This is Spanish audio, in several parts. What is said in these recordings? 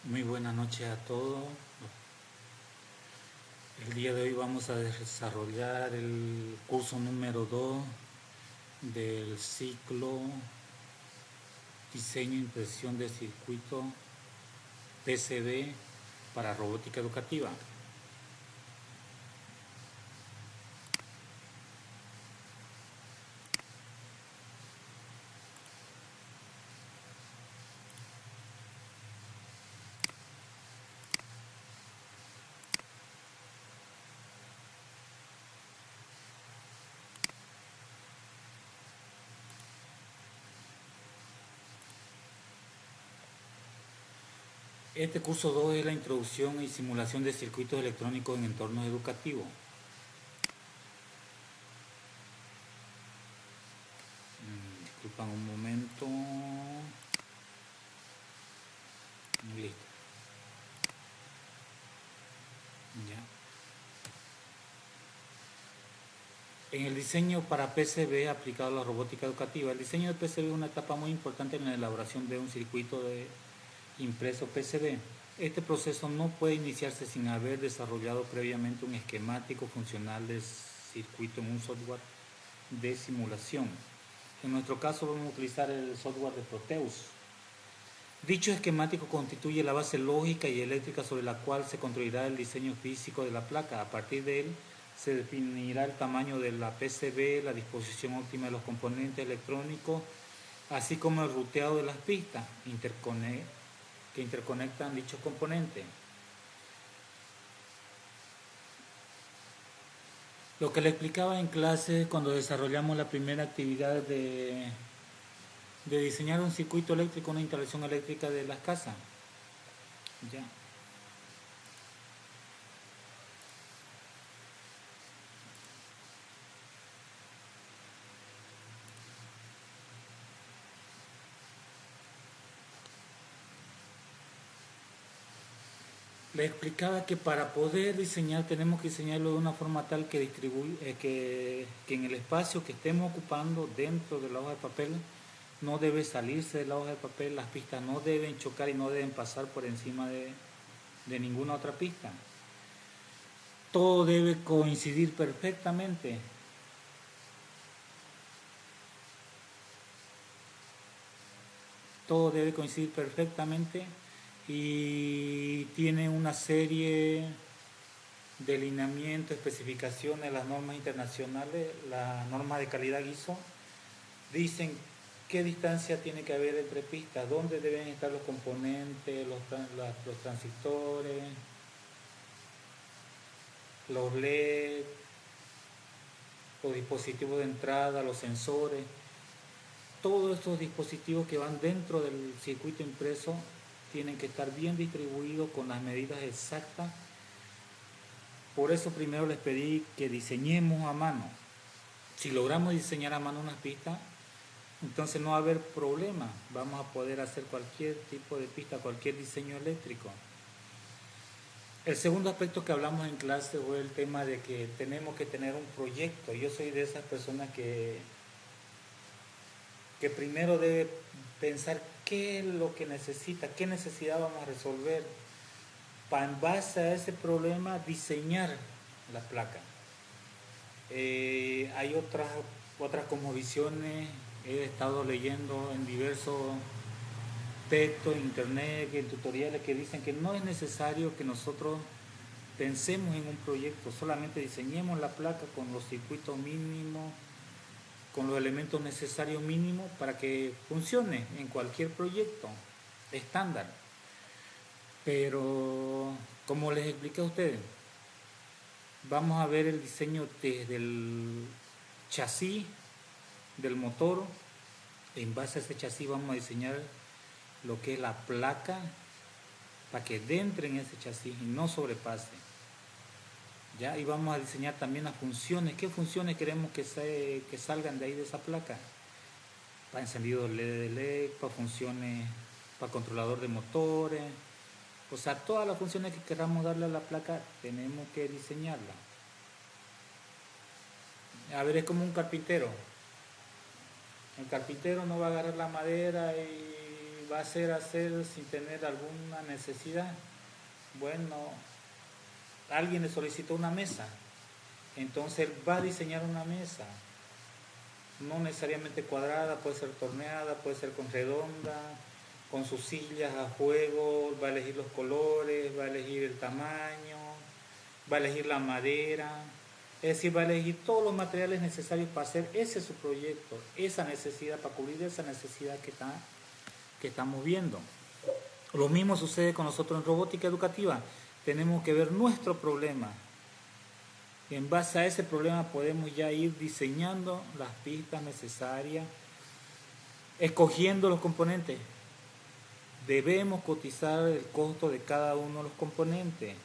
Muy buenas noches a todos. El día de hoy vamos a desarrollar el curso número 2 del ciclo Diseño e Impresión de Circuito PCB para Robótica Educativa. Este curso 2 es la introducción y simulación de circuitos electrónicos en entornos educativos. Disculpan un momento. Listo. Ya. En el diseño para PCB aplicado a la robótica educativa, el diseño de PCB es una etapa muy importante en la elaboración de un circuito de impreso PCB. Este proceso no puede iniciarse sin haber desarrollado previamente un esquemático funcional de circuito en un software de simulación. En nuestro caso vamos a utilizar el software de Proteus. Dicho esquemático constituye la base lógica y eléctrica sobre la cual se construirá el diseño físico de la placa. A partir de él se definirá el tamaño de la PCB, la disposición óptima de los componentes electrónicos, así como el ruteado de las pistas que interconectan dichos componentes. Lo que le explicaba en clase cuando desarrollamos la primera actividad de diseñar un circuito eléctrico, una instalación eléctrica de las casas. Ya. Le explicaba que para poder diseñar tenemos que diseñarlo de una forma tal que en el espacio que estemos ocupando dentro de la hoja de papel no debe salirse de la hoja de papel, las pistas no deben chocar y no deben pasar por encima de ninguna otra pista. Todo debe coincidir perfectamente. Todo debe coincidir perfectamente y tiene una serie de lineamientos, especificaciones, las normas internacionales, la norma de calidad ISO, dicen qué distancia tiene que haber entre pistas, dónde deben estar los componentes, los transistores, los LED, los dispositivos de entrada, los sensores. Todos estos dispositivos que van dentro del circuito impreso tienen que estar bien distribuidos con las medidas exactas. Por eso primero les pedí que diseñemos a mano. Si logramos diseñar a mano unas pistas, entonces no va a haber problema. Vamos a poder hacer cualquier tipo de pista, cualquier diseño eléctrico. El segundo aspecto que hablamos en clase fue el tema de que tenemos que tener un proyecto. Yo soy de esas personas que primero debe pensar qué es lo que necesita, qué necesidad vamos a resolver, para en base a ese problema diseñar la placa. Hay otras como visiones, he estado leyendo en diversos textos, en internet, en tutoriales que dicen que no es necesario que nosotros pensemos en un proyecto, solamente diseñemos la placa con los circuitos mínimos, con los elementos necesarios mínimos para que funcione en cualquier proyecto estándar. Pero, como les expliqué a ustedes, vamos a ver el diseño desde el chasis del motor. En base a ese chasis vamos a diseñar lo que es la placa para que entre en ese chasis y no sobrepase. ¿Ya? Y vamos a diseñar también las funciones. ¿Qué funciones queremos que salgan de ahí de esa placa? Para encendido LED, para funciones, para controlador de motores. O sea, todas las funciones que queramos darle a la placa tenemos que diseñarla. A ver, es como un carpintero. El carpintero no va a agarrar la madera y va a ser hacer sin tener alguna necesidad. Bueno, alguien le solicitó una mesa, entonces él va a diseñar una mesa, no necesariamente cuadrada, puede ser torneada, puede ser con redonda, con sus sillas a juego, va a elegir los colores, va a elegir el tamaño, va a elegir la madera, es decir, va a elegir todos los materiales necesarios para hacer ese su proyecto, esa necesidad, para cubrir esa necesidad que estamos viendo. Lo mismo sucede con nosotros en robótica educativa, tenemos que ver nuestro problema. En base a ese problema podemos ya ir diseñando las pistas necesarias, escogiendo los componentes. Debemos cotizar el costo de cada uno de los componentes.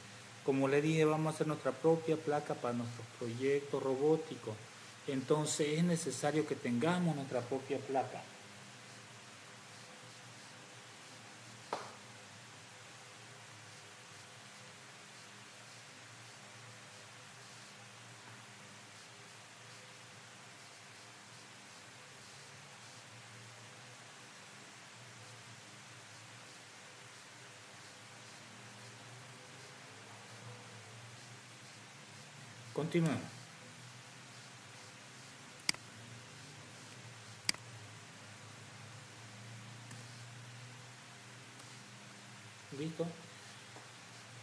Como les dije, vamos a hacer nuestra propia placa para nuestros proyectos robóticos. Entonces es necesario que tengamos nuestra propia placa. Continuemos. ¿Listo?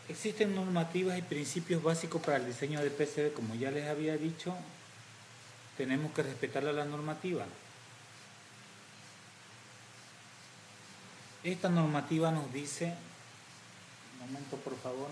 Existen normativas y principios básicos para el diseño de PCB, como ya les había dicho, tenemos que respetar la normativa. Esta normativa nos dice, un momento por favor,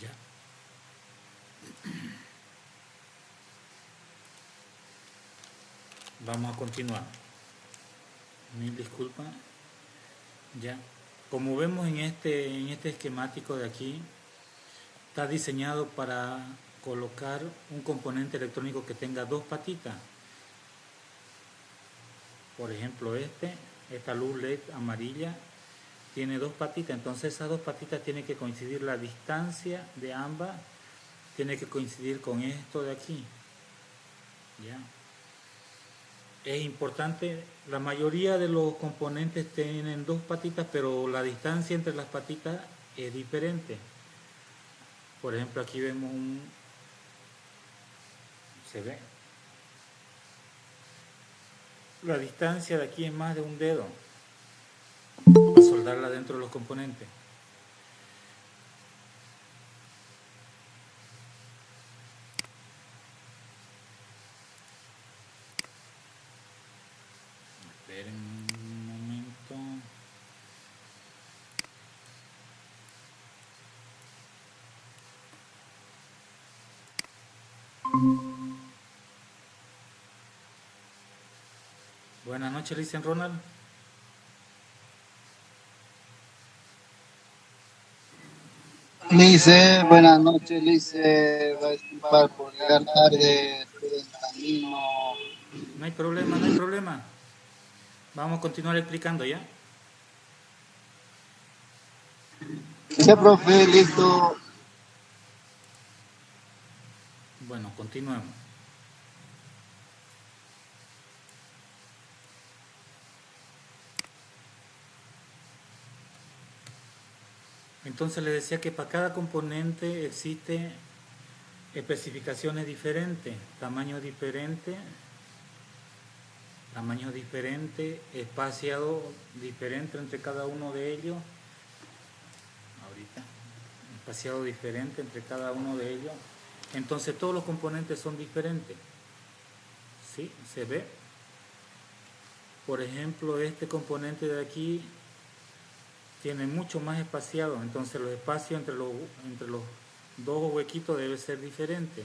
ya. Vamos a continuar. Mil disculpas. Ya. Como vemos en este esquemático de aquí, está diseñado para colocar un componente electrónico que tenga dos patitas. Por ejemplo, esta luz LED amarilla tiene dos patitas, entonces esas dos patitas tienen que coincidir, la distancia de ambas tiene que coincidir con esto de aquí. ¿Ya? Es importante, la mayoría de los componentes tienen dos patitas, pero la distancia entre las patitas es diferente. Por ejemplo, aquí vemos se ve, la distancia de aquí es más de un dedo para soldarla dentro de los componentes. Esperen un momento. Buenas noches, le dicen Ronald. Lice, buenas noches, Lice. Va a disculpar por llegar tarde, estoy en camino. No hay problema, no hay problema. Vamos a continuar explicando ya. Ya, profe, listo. Bueno, continuemos. Entonces les decía que para cada componente existe especificaciones diferentes, tamaños diferentes, espaciado diferente entre cada uno de ellos. Ahorita, espaciado diferente entre cada uno de ellos. Entonces todos los componentes son diferentes. ¿Sí? ¿Se ve? Por ejemplo, este componente de aquí tiene mucho más espaciado, entonces los espacios entre los dos huequitos debe ser diferente.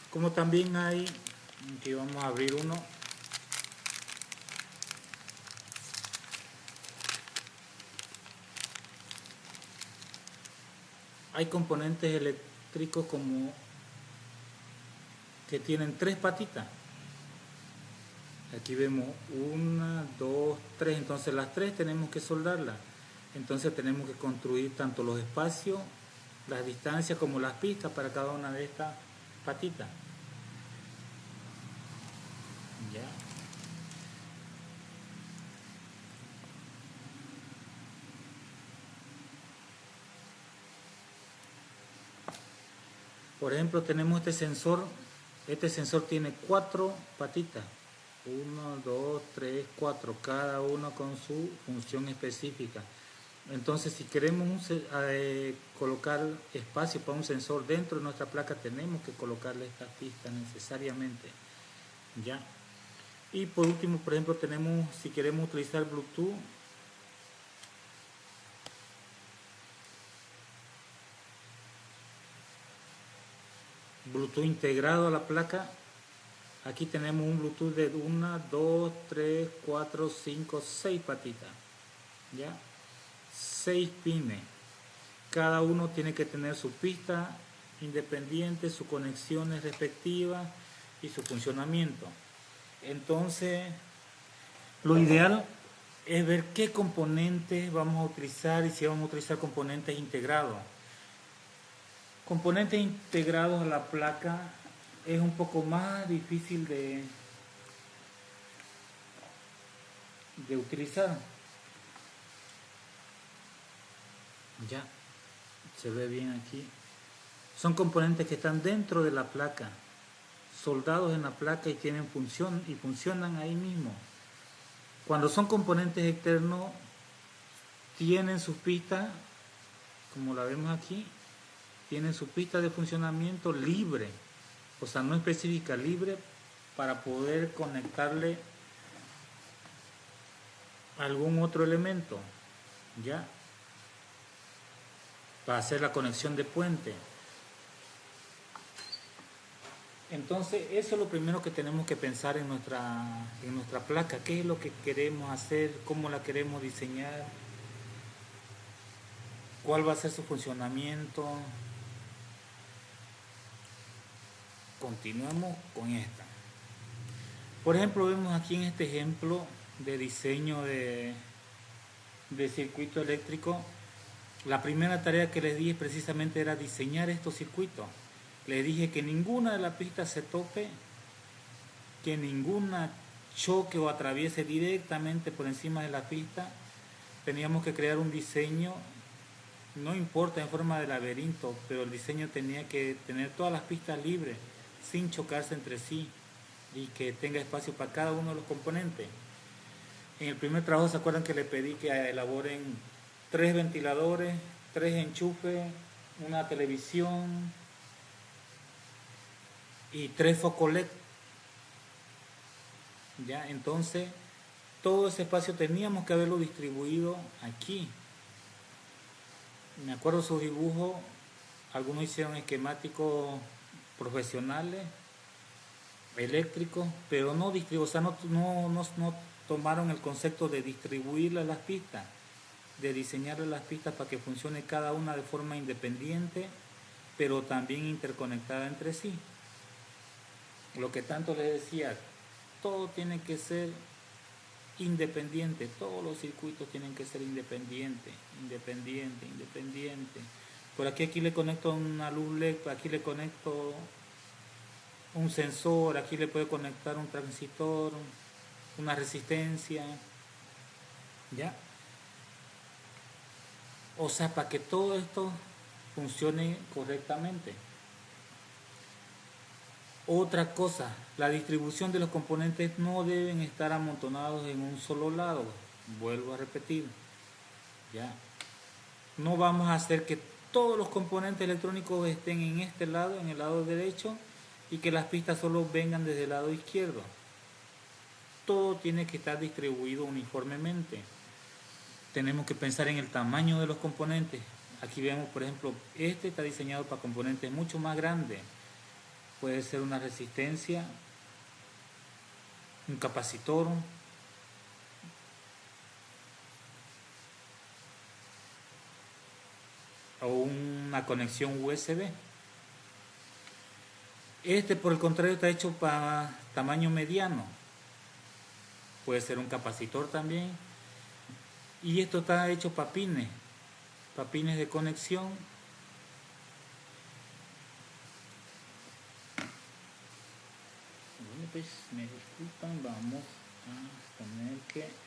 Como también hay, aquí vamos a abrir uno, hay componentes eléctricos como que tienen tres patitas. Aquí vemos una, dos, tres, entonces las tres tenemos que soldarlas. Entonces tenemos que construir tanto los espacios, las distancias como las pistas para cada una de estas patitas. ¿Ya? Por ejemplo, tenemos este sensor tiene cuatro patitas, 1, 2, 3, 4, cada uno con su función específica. Entonces, si queremos colocar espacio para un sensor dentro de nuestra placa, tenemos que colocarle estas pistas necesariamente. ¿Ya? Y por último, por ejemplo, tenemos, si queremos utilizar Bluetooth, integrado a la placa. Aquí tenemos un Bluetooth de 1, 2, 3, 4, 5, 6 patitas. ¿Ya? 6 pines. Cada uno tiene que tener su pista independiente, sus conexiones respectivas y su funcionamiento. Entonces, lo ideal es ver qué componentes vamos a utilizar y si vamos a utilizar componentes integrados. Componentes integrados a la placa es un poco más difícil de utilizar. Ya, se ve bien aquí. Son componentes que están dentro de la placa, soldados en la placa y tienen función y funcionan ahí mismo. Cuando son componentes externos, tienen sus pistas, como la vemos aquí, tienen su pista de funcionamiento libre, o sea, no específica, libre para poder conectarle algún otro elemento, ¿ya? Para hacer la conexión de puente. Entonces, eso es lo primero que tenemos que pensar en nuestra placa. ¿Qué es lo que queremos hacer? ¿Cómo la queremos diseñar? ¿Cuál va a ser su funcionamiento? Continuamos con esta. Por ejemplo, vemos aquí en este ejemplo de diseño de circuito eléctrico, la primera tarea que les di precisamente era diseñar estos circuitos. Les dije que ninguna de las pistas se tope, que ninguna choque o atraviese directamente por encima de la pista. Teníamos que crear un diseño, no importa en forma de laberinto, pero el diseño tenía que tener todas las pistas libres, sin chocarse entre sí, y que tenga espacio para cada uno de los componentes. En el primer trabajo, ¿se acuerdan que le pedí que elaboren 3 ventiladores, 3 enchufes, una televisión y 3 focos LED? ¿Ya? Entonces, todo ese espacio teníamos que haberlo distribuido aquí. Me acuerdo sus dibujos, algunos hicieron esquemáticos profesionales, eléctricos, pero no distribuidos, o sea, no tomaron el concepto de distribuirle las pistas, de diseñarle las pistas para que funcione cada una de forma independiente, pero también interconectada entre sí. Lo que tanto les decía, todo tiene que ser independiente, todos los circuitos tienen que ser independiente. Por aquí le conecto una luz LED, aquí le conecto un sensor, aquí le puedo conectar un transistor, una resistencia, ¿ya? O sea, para que todo esto funcione correctamente. Otra cosa, la distribución de los componentes no deben estar amontonados en un solo lado. Vuelvo a repetir, ¿ya? No vamos a hacer que todos los componentes electrónicos estén en este lado, en el lado derecho, y que las pistas solo vengan desde el lado izquierdo. Todo tiene que estar distribuido uniformemente. Tenemos que pensar en el tamaño de los componentes. Aquí vemos, por ejemplo, este está diseñado para componentes mucho más grandes. Puede ser una resistencia, un capacitor, o una conexión USB. Este, por el contrario, está hecho para tamaño mediano. Puede ser un capacitor también. Y esto está hecho para pines de conexión. Bueno, pues me disculpan, vamos a tener que...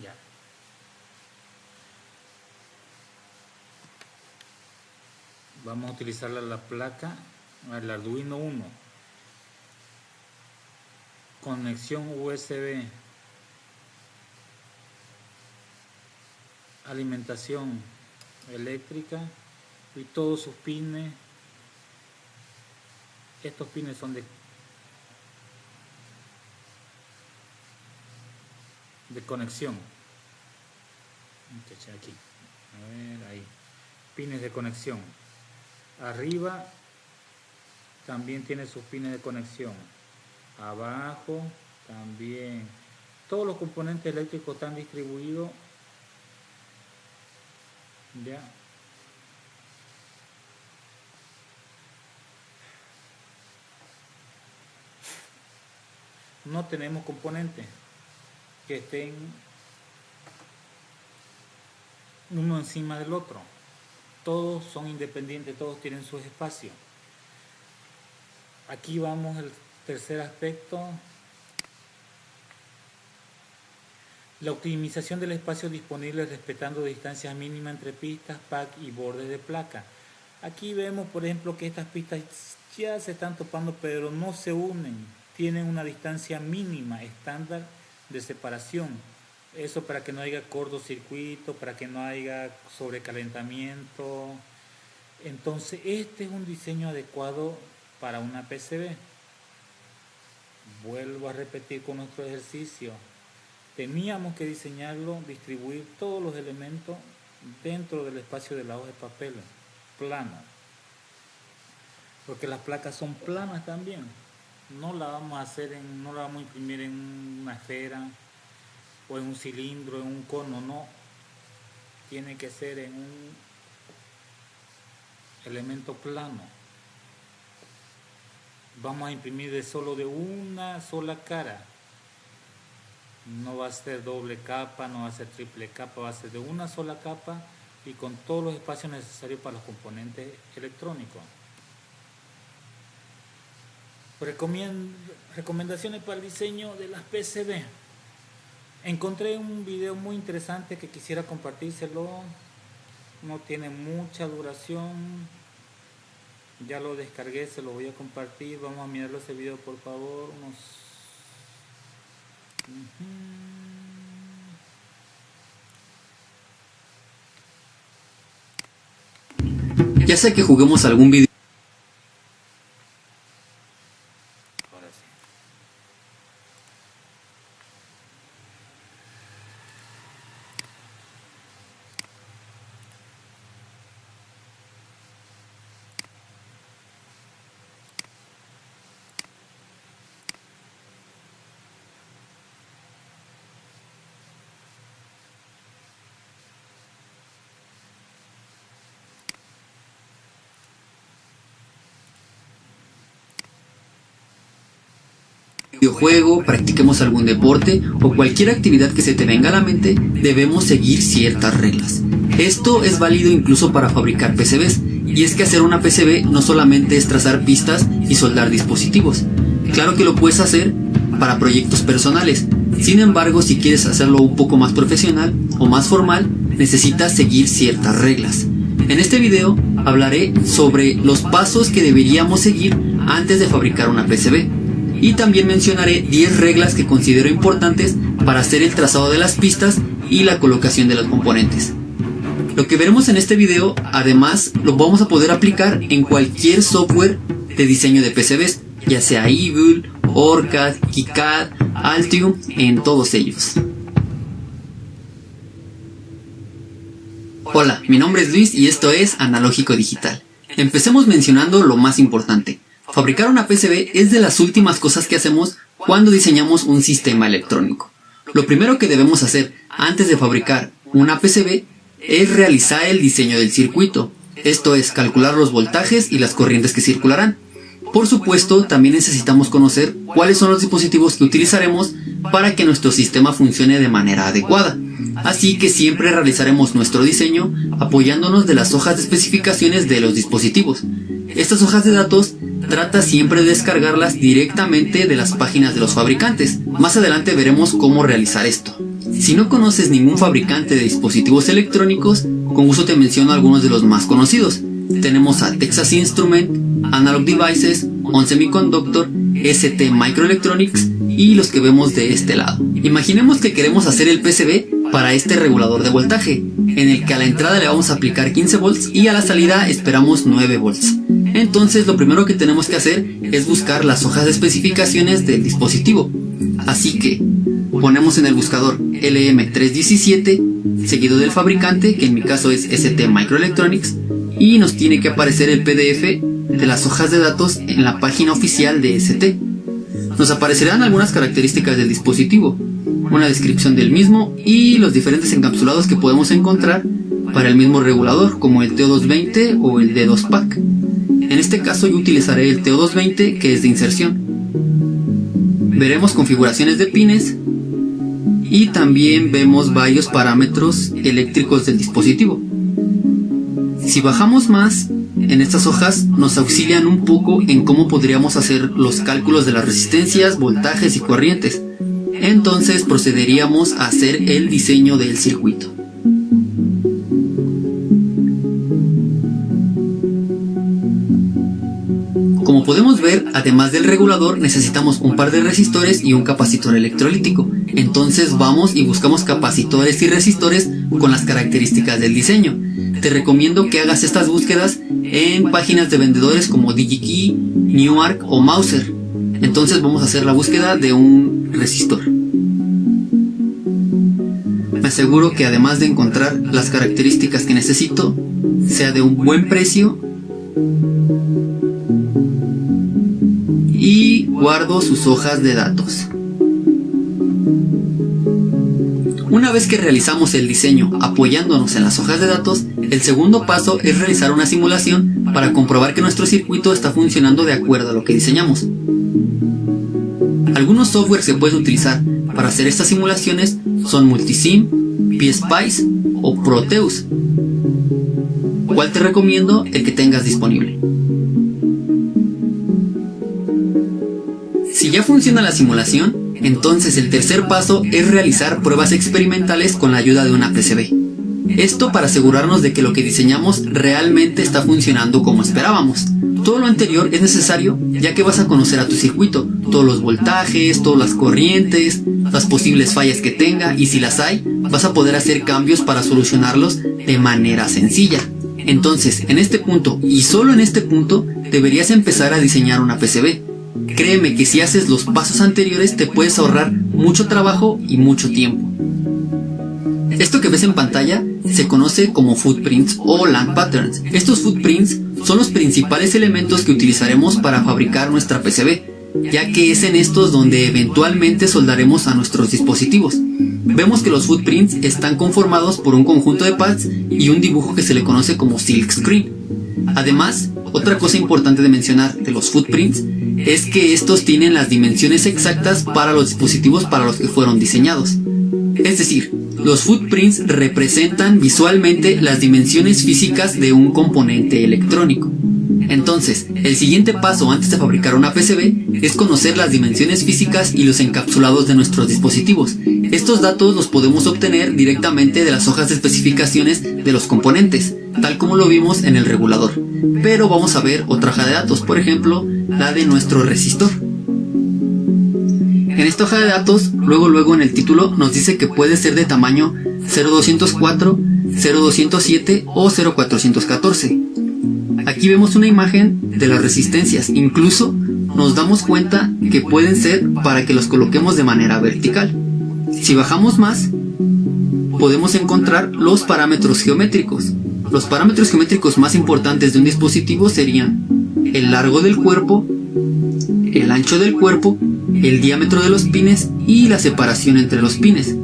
Ya. Vamos a utilizar la placa, el Arduino Uno. Conexión USB. Alimentación eléctrica y todos sus pines. Estos pines son de conexión. Aquí, a ver, ahí, pines de conexión. Arriba también tiene sus pines de conexión, abajo también. Todos los componentes eléctricos están distribuidos, ya. No tenemos componentes que estén uno encima del otro. Todos son independientes, todos tienen sus espacios. Aquí vamos al tercer aspecto. La optimización del espacio disponible respetando distancias mínimas entre pistas, pack y bordes de placa. Aquí vemos, por ejemplo, que estas pistas ya se están topando, pero no se unen. Tienen una distancia mínima, estándar de separación. Eso para que no haya cortocircuito, para que no haya sobrecalentamiento. Entonces, este es un diseño adecuado para una PCB. Vuelvo a repetir con nuestro ejercicio. Teníamos que diseñarlo, distribuir todos los elementos dentro del espacio de la hoja de papel, plano. Porque las placas son planas también. No la vamos a hacer no la vamos a imprimir en una esfera o en un cilindro, en un cono, no. Tiene que ser en un elemento plano. vamos a imprimir de solo de una sola cara. No va a ser doble capa, no va a ser triple capa, va a ser de una sola capa y con todos los espacios necesarios para los componentes electrónicos. Recomendaciones para el diseño de las PCB. Encontré un video muy interesante que quisiera compartírselo. No tiene mucha duración. Ya lo descargué, se lo voy a compartir. Vamos a mirarlo ese video, por favor. Ya sea que juguemos algún video. Ahora sí. Videojuego, practiquemos algún deporte o cualquier actividad que se te venga a la mente, debemos seguir ciertas reglas. Esto es válido incluso para fabricar PCBs, y es que hacer una PCB no solamente es trazar pistas y soldar dispositivos. Claro que lo puedes hacer para proyectos personales, sin embargo, si quieres hacerlo un poco más profesional o más formal, necesitas seguir ciertas reglas. En este video hablaré sobre los pasos que deberíamos seguir antes de fabricar una PCB. Y también mencionaré 10 reglas que considero importantes para hacer el trazado de las pistas y la colocación de los componentes. Lo que veremos en este video, además, lo vamos a poder aplicar en cualquier software de diseño de PCBs, ya sea Eevee, OrCAD, KiCad, Altium, en todos ellos. Hola, mi nombre es Luis y esto es Analógico Digital. Empecemos mencionando lo más importante. Fabricar una PCB es de las últimas cosas que hacemos cuando diseñamos un sistema electrónico. Lo primero que debemos hacer antes de fabricar una PCB es realizar el diseño del circuito, esto es, calcular los voltajes y las corrientes que circularán. Por supuesto, también necesitamos conocer cuáles son los dispositivos que utilizaremos para que nuestro sistema funcione de manera adecuada. Así que siempre realizaremos nuestro diseño apoyándonos de las hojas de especificaciones de los dispositivos. Estas hojas de datos trata siempre de descargarlas directamente de las páginas de los fabricantes. Más adelante veremos cómo realizar esto. Si no conoces ningún fabricante de dispositivos electrónicos, con gusto te menciono algunos de los más conocidos. Tenemos a Texas Instruments, Analog Devices, ON Semiconductor, ST Microelectronics y los que vemos de este lado. Imaginemos que queremos hacer el PCB para este regulador de voltaje, en el que a la entrada le vamos a aplicar 15 volts y a la salida esperamos 9 volts. Entonces lo primero que tenemos que hacer es buscar las hojas de especificaciones del dispositivo. Así que ponemos en el buscador LM317, seguido del fabricante, que en mi caso es ST Microelectronics, y nos tiene que aparecer el PDF de las hojas de datos en la página oficial de ST. Nos aparecerán algunas características del dispositivo, una descripción del mismo y los diferentes encapsulados que podemos encontrar para el mismo regulador, como el TO220 o el D2PAC. En este caso yo utilizaré el TO220, que es de inserción. Veremos configuraciones de pines y también vemos varios parámetros eléctricos del dispositivo. Si bajamos más, en estas hojas nos auxilian un poco en cómo podríamos hacer los cálculos de las resistencias, voltajes y corrientes. Entonces procederíamos a hacer el diseño del circuito. Como podemos ver, además del regulador necesitamos un par de resistores y un capacitor electrolítico. Entonces vamos y buscamos capacitores y resistores con las características del diseño. Te recomiendo que hagas estas búsquedas en páginas de vendedores como DigiKey, Newark o Mouser. Entonces vamos a hacer la búsqueda de un resistor. Me aseguro que además de encontrar las características que necesito, sea de un buen precio y guardo sus hojas de datos. Una vez que realizamos el diseño apoyándonos en las hojas de datos, el segundo paso es realizar una simulación para comprobar que nuestro circuito está funcionando de acuerdo a lo que diseñamos. Algunos softwares que puedes utilizar para hacer estas simulaciones son Multisim, PSpice o Proteus. ¿Cuál te recomiendo? El que tengas disponible. Si ya funciona la simulación, entonces el tercer paso es realizar pruebas experimentales con la ayuda de una PCB. Esto para asegurarnos de que lo que diseñamos realmente está funcionando como esperábamos. Todo lo anterior es necesario ya que vas a conocer a tu circuito, todos los voltajes, todas las corrientes, las posibles fallas que tenga, y si las hay, vas a poder hacer cambios para solucionarlos de manera sencilla. Entonces, en este punto, y solo en este punto, deberías empezar a diseñar una PCB. Créeme que si haces los pasos anteriores te puedes ahorrar mucho trabajo y mucho tiempo. Esto que ves en pantalla se conoce como footprints o land patterns. Estos footprints son los principales elementos que utilizaremos para fabricar nuestra PCB, ya que es en estos donde eventualmente soldaremos a nuestros dispositivos. Vemos que los footprints están conformados por un conjunto de pads y un dibujo que se le conoce como silkscreen. Además, otra cosa importante de mencionar de los footprints es que estos tienen las dimensiones exactas para los dispositivos para los que fueron diseñados. Es decir, los footprints representan visualmente las dimensiones físicas de un componente electrónico. Entonces, el siguiente paso antes de fabricar una PCB es conocer las dimensiones físicas y los encapsulados de nuestros dispositivos. Estos datos los podemos obtener directamente de las hojas de especificaciones de los componentes, tal como lo vimos en el regulador. Pero vamos a ver otra hoja de datos, por ejemplo, la de nuestro resistor. En esta hoja de datos, luego en el título nos dice que puede ser de tamaño 0204, 0207 o 0414. Aquí vemos una imagen de las resistencias, incluso nos damos cuenta que pueden ser para que los coloquemos de manera vertical. Si bajamos más, podemos encontrar los parámetros geométricos. Los parámetros geométricos más importantes de un dispositivo serían el largo del cuerpo, el ancho del cuerpo, el diámetro de los pines y la separación entre los pines.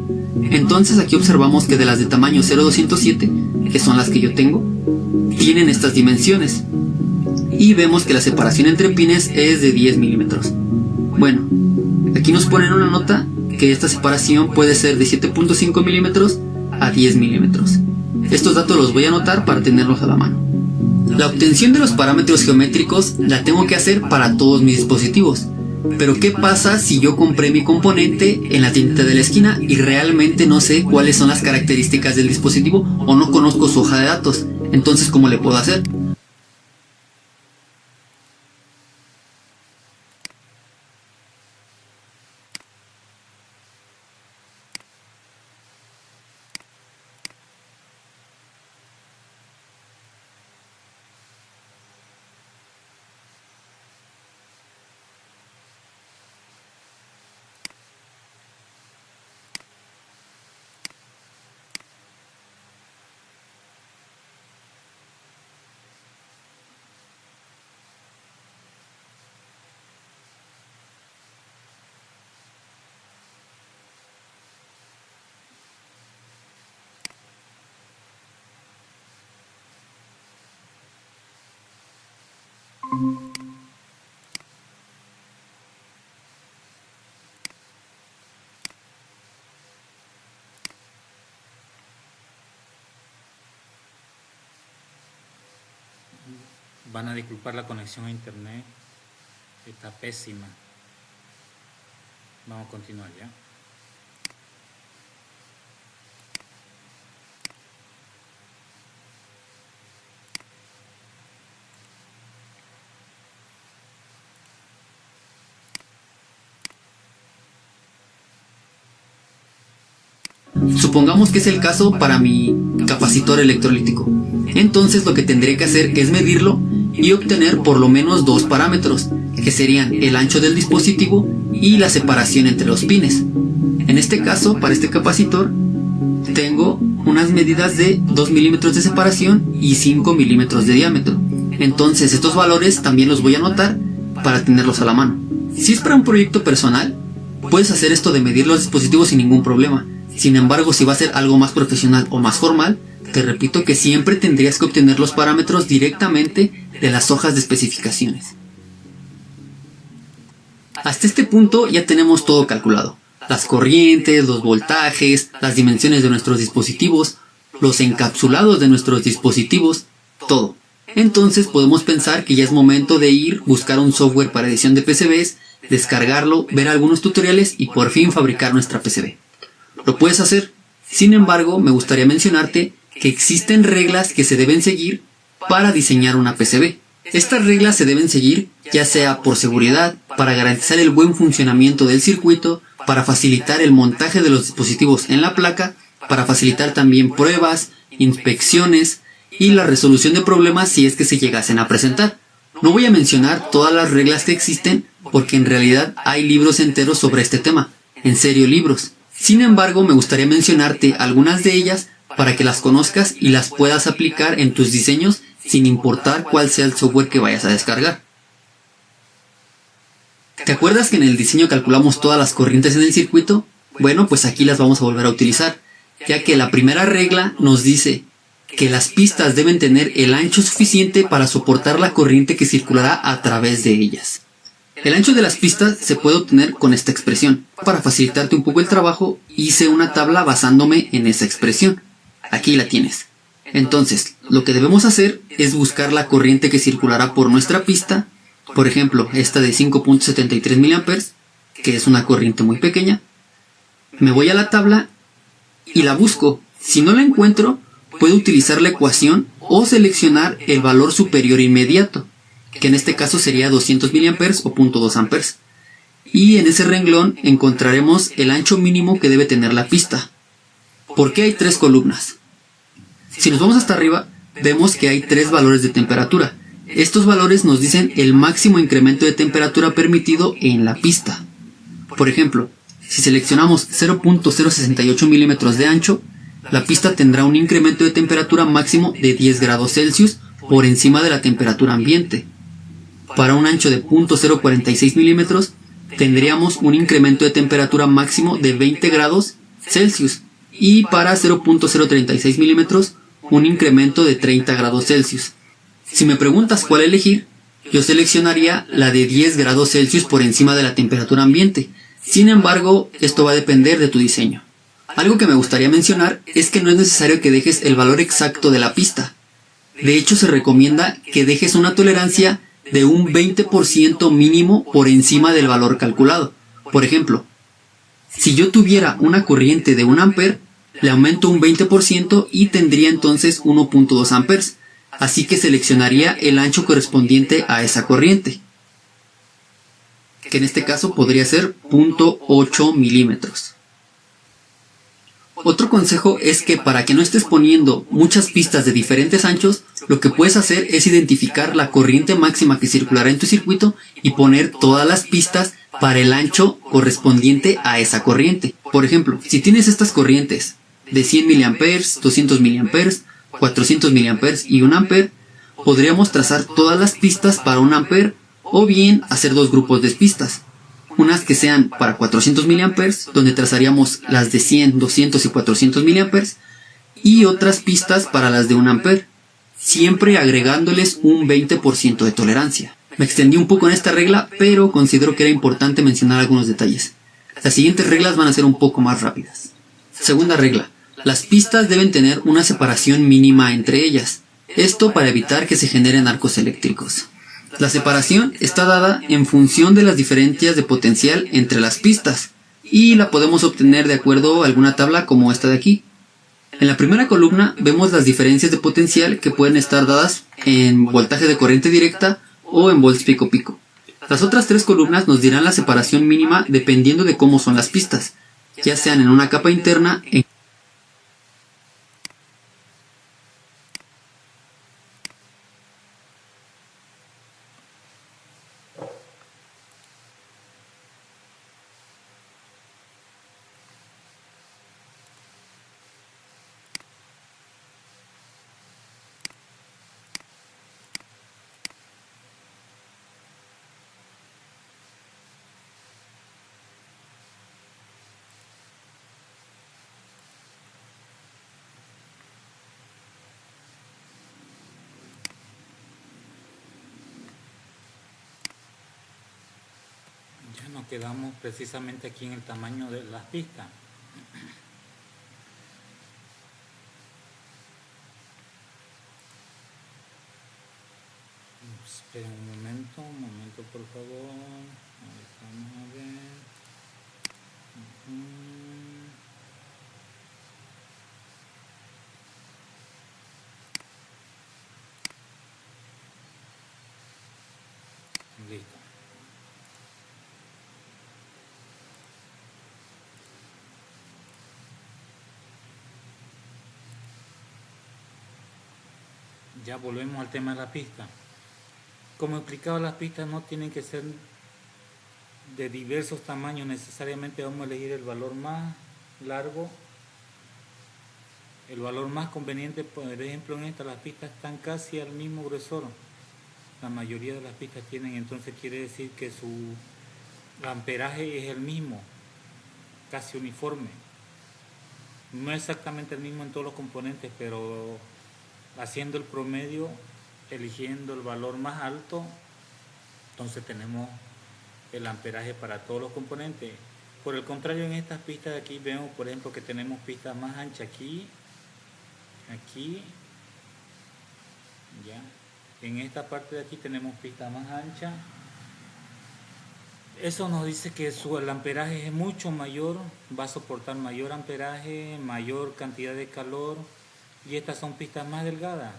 Entonces aquí observamos que de las de tamaño 0207, que son las que yo tengo, tienen estas dimensiones. Y vemos que la separación entre pines es de 10 milímetros. Bueno, aquí nos ponen una nota que esta separación puede ser de 7.5 milímetros a 10 milímetros. Estos datos los voy a anotar para tenerlos a la mano. La obtención de los parámetros geométricos la tengo que hacer para todos mis dispositivos. Pero ¿qué pasa si yo compré mi componente en la tiendita de la esquina y realmente no sé cuáles son las características del dispositivo o no conozco su hoja de datos? Entonces, ¿cómo le puedo hacer? Van a disculpar, la conexión a internet está pésima. Vamos a continuar ya. Supongamos que es el caso para mi capacitor electrolítico. Entonces lo que tendré que hacer es medirlo y obtener por lo menos dos parámetros, que serían el ancho del dispositivo y la separación entre los pines. En este caso, para este capacitor, tengo unas medidas de 2 milímetros de separación y 5 milímetros de diámetro. Entonces estos valores también los voy a anotar para tenerlos a la mano. Si es para un proyecto personal, puedes hacer esto de medir los dispositivos sin ningún problema. Sin embargo, si va a ser algo más profesional o más formal, te repito que siempre tendrías que obtener los parámetros directamente de las hojas de especificaciones. Hasta este punto ya tenemos todo calculado. Las corrientes, los voltajes, las dimensiones de nuestros dispositivos, los encapsulados de nuestros dispositivos, todo. Entonces podemos pensar que ya es momento de ir, buscar un software para edición de PCBs, descargarlo, ver algunos tutoriales y por fin fabricar nuestra PCB. Lo puedes hacer. Sin embargo, me gustaría mencionarte que existen reglas que se deben seguir para diseñar una PCB. Estas reglas se deben seguir ya sea por seguridad, para garantizar el buen funcionamiento del circuito, para facilitar el montaje de los dispositivos en la placa, para facilitar también pruebas, inspecciones y la resolución de problemas si es que se llegasen a presentar. No voy a mencionar todas las reglas que existen porque en realidad hay libros enteros sobre este tema, en serio libros. Sin embargo, me gustaría mencionarte algunas de ellas para que las conozcas y las puedas aplicar en tus diseños sin importar cuál sea el software que vayas a descargar. ¿Te acuerdas que en el diseño calculamos todas las corrientes en el circuito? Bueno, pues aquí las vamos a volver a utilizar, ya que la primera regla nos dice que las pistas deben tener el ancho suficiente para soportar la corriente que circulará a través de ellas. El ancho de las pistas se puede obtener con esta expresión. Para facilitarte un poco el trabajo, hice una tabla basándome en esa expresión. Aquí la tienes. Entonces, lo que debemos hacer es buscar la corriente que circulará por nuestra pista. Por ejemplo, esta de 5.73 mA, que es una corriente muy pequeña. Me voy a la tabla y la busco. Si no la encuentro, puedo utilizar la ecuación o seleccionar el valor superior inmediato, que en este caso sería 200 mA o 0.2 amperes. Y en ese renglón encontraremos el ancho mínimo que debe tener la pista. ¿Por qué hay 3 columnas? Si nos vamos hasta arriba, vemos que hay 3 valores de temperatura. Estos valores nos dicen el máximo incremento de temperatura permitido en la pista. Por ejemplo, si seleccionamos 0.068 milímetros de ancho, la pista tendrá un incremento de temperatura máximo de 10 grados Celsius por encima de la temperatura ambiente. Para un ancho de 0.046 milímetros, tendríamos un incremento de temperatura máximo de 20 grados Celsius. Y para 0.036 milímetros, un incremento de 30 grados Celsius. Si me preguntas cuál elegir, yo seleccionaría la de 10 grados Celsius por encima de la temperatura ambiente. Sin embargo, esto va a depender de tu diseño. Algo que me gustaría mencionar es que no es necesario que dejes el valor exacto de la pista. De hecho, se recomienda que dejes una tolerancia de un 20% mínimo por encima del valor calculado. Por ejemplo, si yo tuviera una corriente de 1 ampere, le aumento un 20% y tendría entonces 1.2 amperes. Así que seleccionaría el ancho correspondiente a esa corriente, que en este caso podría ser 0.8 milímetros. Otro consejo es que para que no estés poniendo muchas pistas de diferentes anchos, lo que puedes hacer es identificar la corriente máxima que circulará en tu circuito y poner todas las pistas para el ancho correspondiente a esa corriente. Por ejemplo, si tienes estas corrientes de 100 mA, 200 mA, 400 mA y 1 ampere, podríamos trazar todas las pistas para 1 ampere o bien hacer 2 grupos de pistas. Unas que sean para 400 mA, donde trazaríamos las de 100, 200 y 400 mA, y otras pistas para las de 1 ampere, siempre agregándoles un 20% de tolerancia. Me extendí un poco en esta regla, pero considero que era importante mencionar algunos detalles. Las siguientes reglas van a ser un poco más rápidas. Segunda regla. Las pistas deben tener una separación mínima entre ellas. Esto para evitar que se generen arcos eléctricos. La separación está dada en función de las diferencias de potencial entre las pistas y la podemos obtener de acuerdo a alguna tabla como esta de aquí. En la primera columna vemos las diferencias de potencial que pueden estar dadas en voltaje de corriente directa o en volts pico pico. Las otras 3 columnas nos dirán la separación mínima dependiendo de cómo son las pistas, ya sean en una capa interna, nos quedamos precisamente aquí en el tamaño de las pistas. Esperen un momento por favor. Vamos a ver. Listo. Ya volvemos al tema de la pista. Como explicaba, las pistas no tienen que ser de diversos tamaños, necesariamente vamos a elegir el valor más largo, el valor más conveniente. Por ejemplo, en esta las pistas están casi al mismo grosor, la mayoría de las pistas tienen, entonces quiere decir que su amperaje es el mismo, casi uniforme, no exactamente el mismo en todos los componentes, pero haciendo el promedio, eligiendo el valor más alto, entonces tenemos el amperaje para todos los componentes. Por el contrario, en estas pistas de aquí vemos, por ejemplo, que tenemos pistas más anchas aquí, ya. En esta parte de aquí tenemos pistas más anchas. Eso nos dice que el amperaje es mucho mayor, va a soportar mayor amperaje, mayor cantidad de calor, y estas son pistas más delgadas.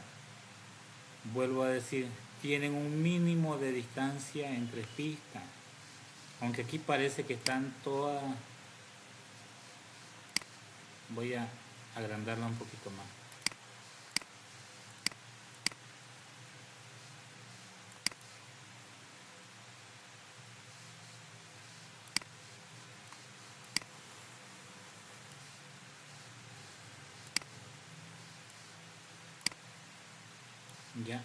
Vuelvo a decir, tienen un mínimo de distancia entre pistas. Aunque aquí parece que están todas, voy a agrandarla un poquito más. Ya.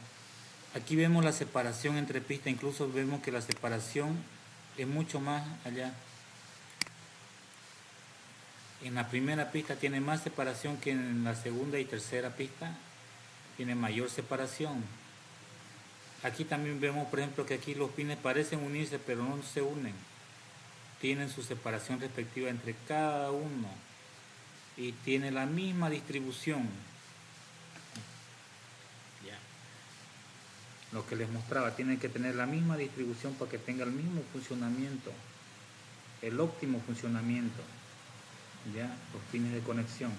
Aquí vemos la separación entre pistas, incluso vemos que la separación es mucho más allá. En la primera pista tiene más separación que en la segunda y tercera pista, tiene mayor separación. Aquí también vemos, por ejemplo, que aquí los pines parecen unirse, pero no se unen. Tienen su separación respectiva entre cada uno y tiene la misma distribución. Ya. Lo que les mostraba, tienen que tener la misma distribución para que tenga el mismo funcionamiento, el óptimo funcionamiento. Ya, los pines de conexión.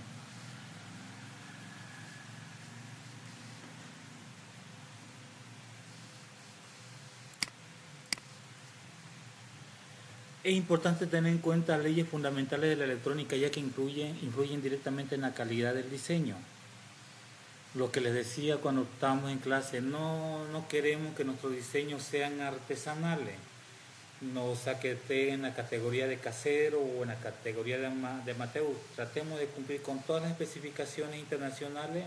Es importante tener en cuenta leyes fundamentales de la electrónica, ya que influyen directamente en la calidad del diseño. Lo que les decía cuando estábamos en clase, no queremos que nuestros diseños sean artesanales, no esté en la categoría de casero o en la categoría de amateur. Tratemos de cumplir con todas las especificaciones internacionales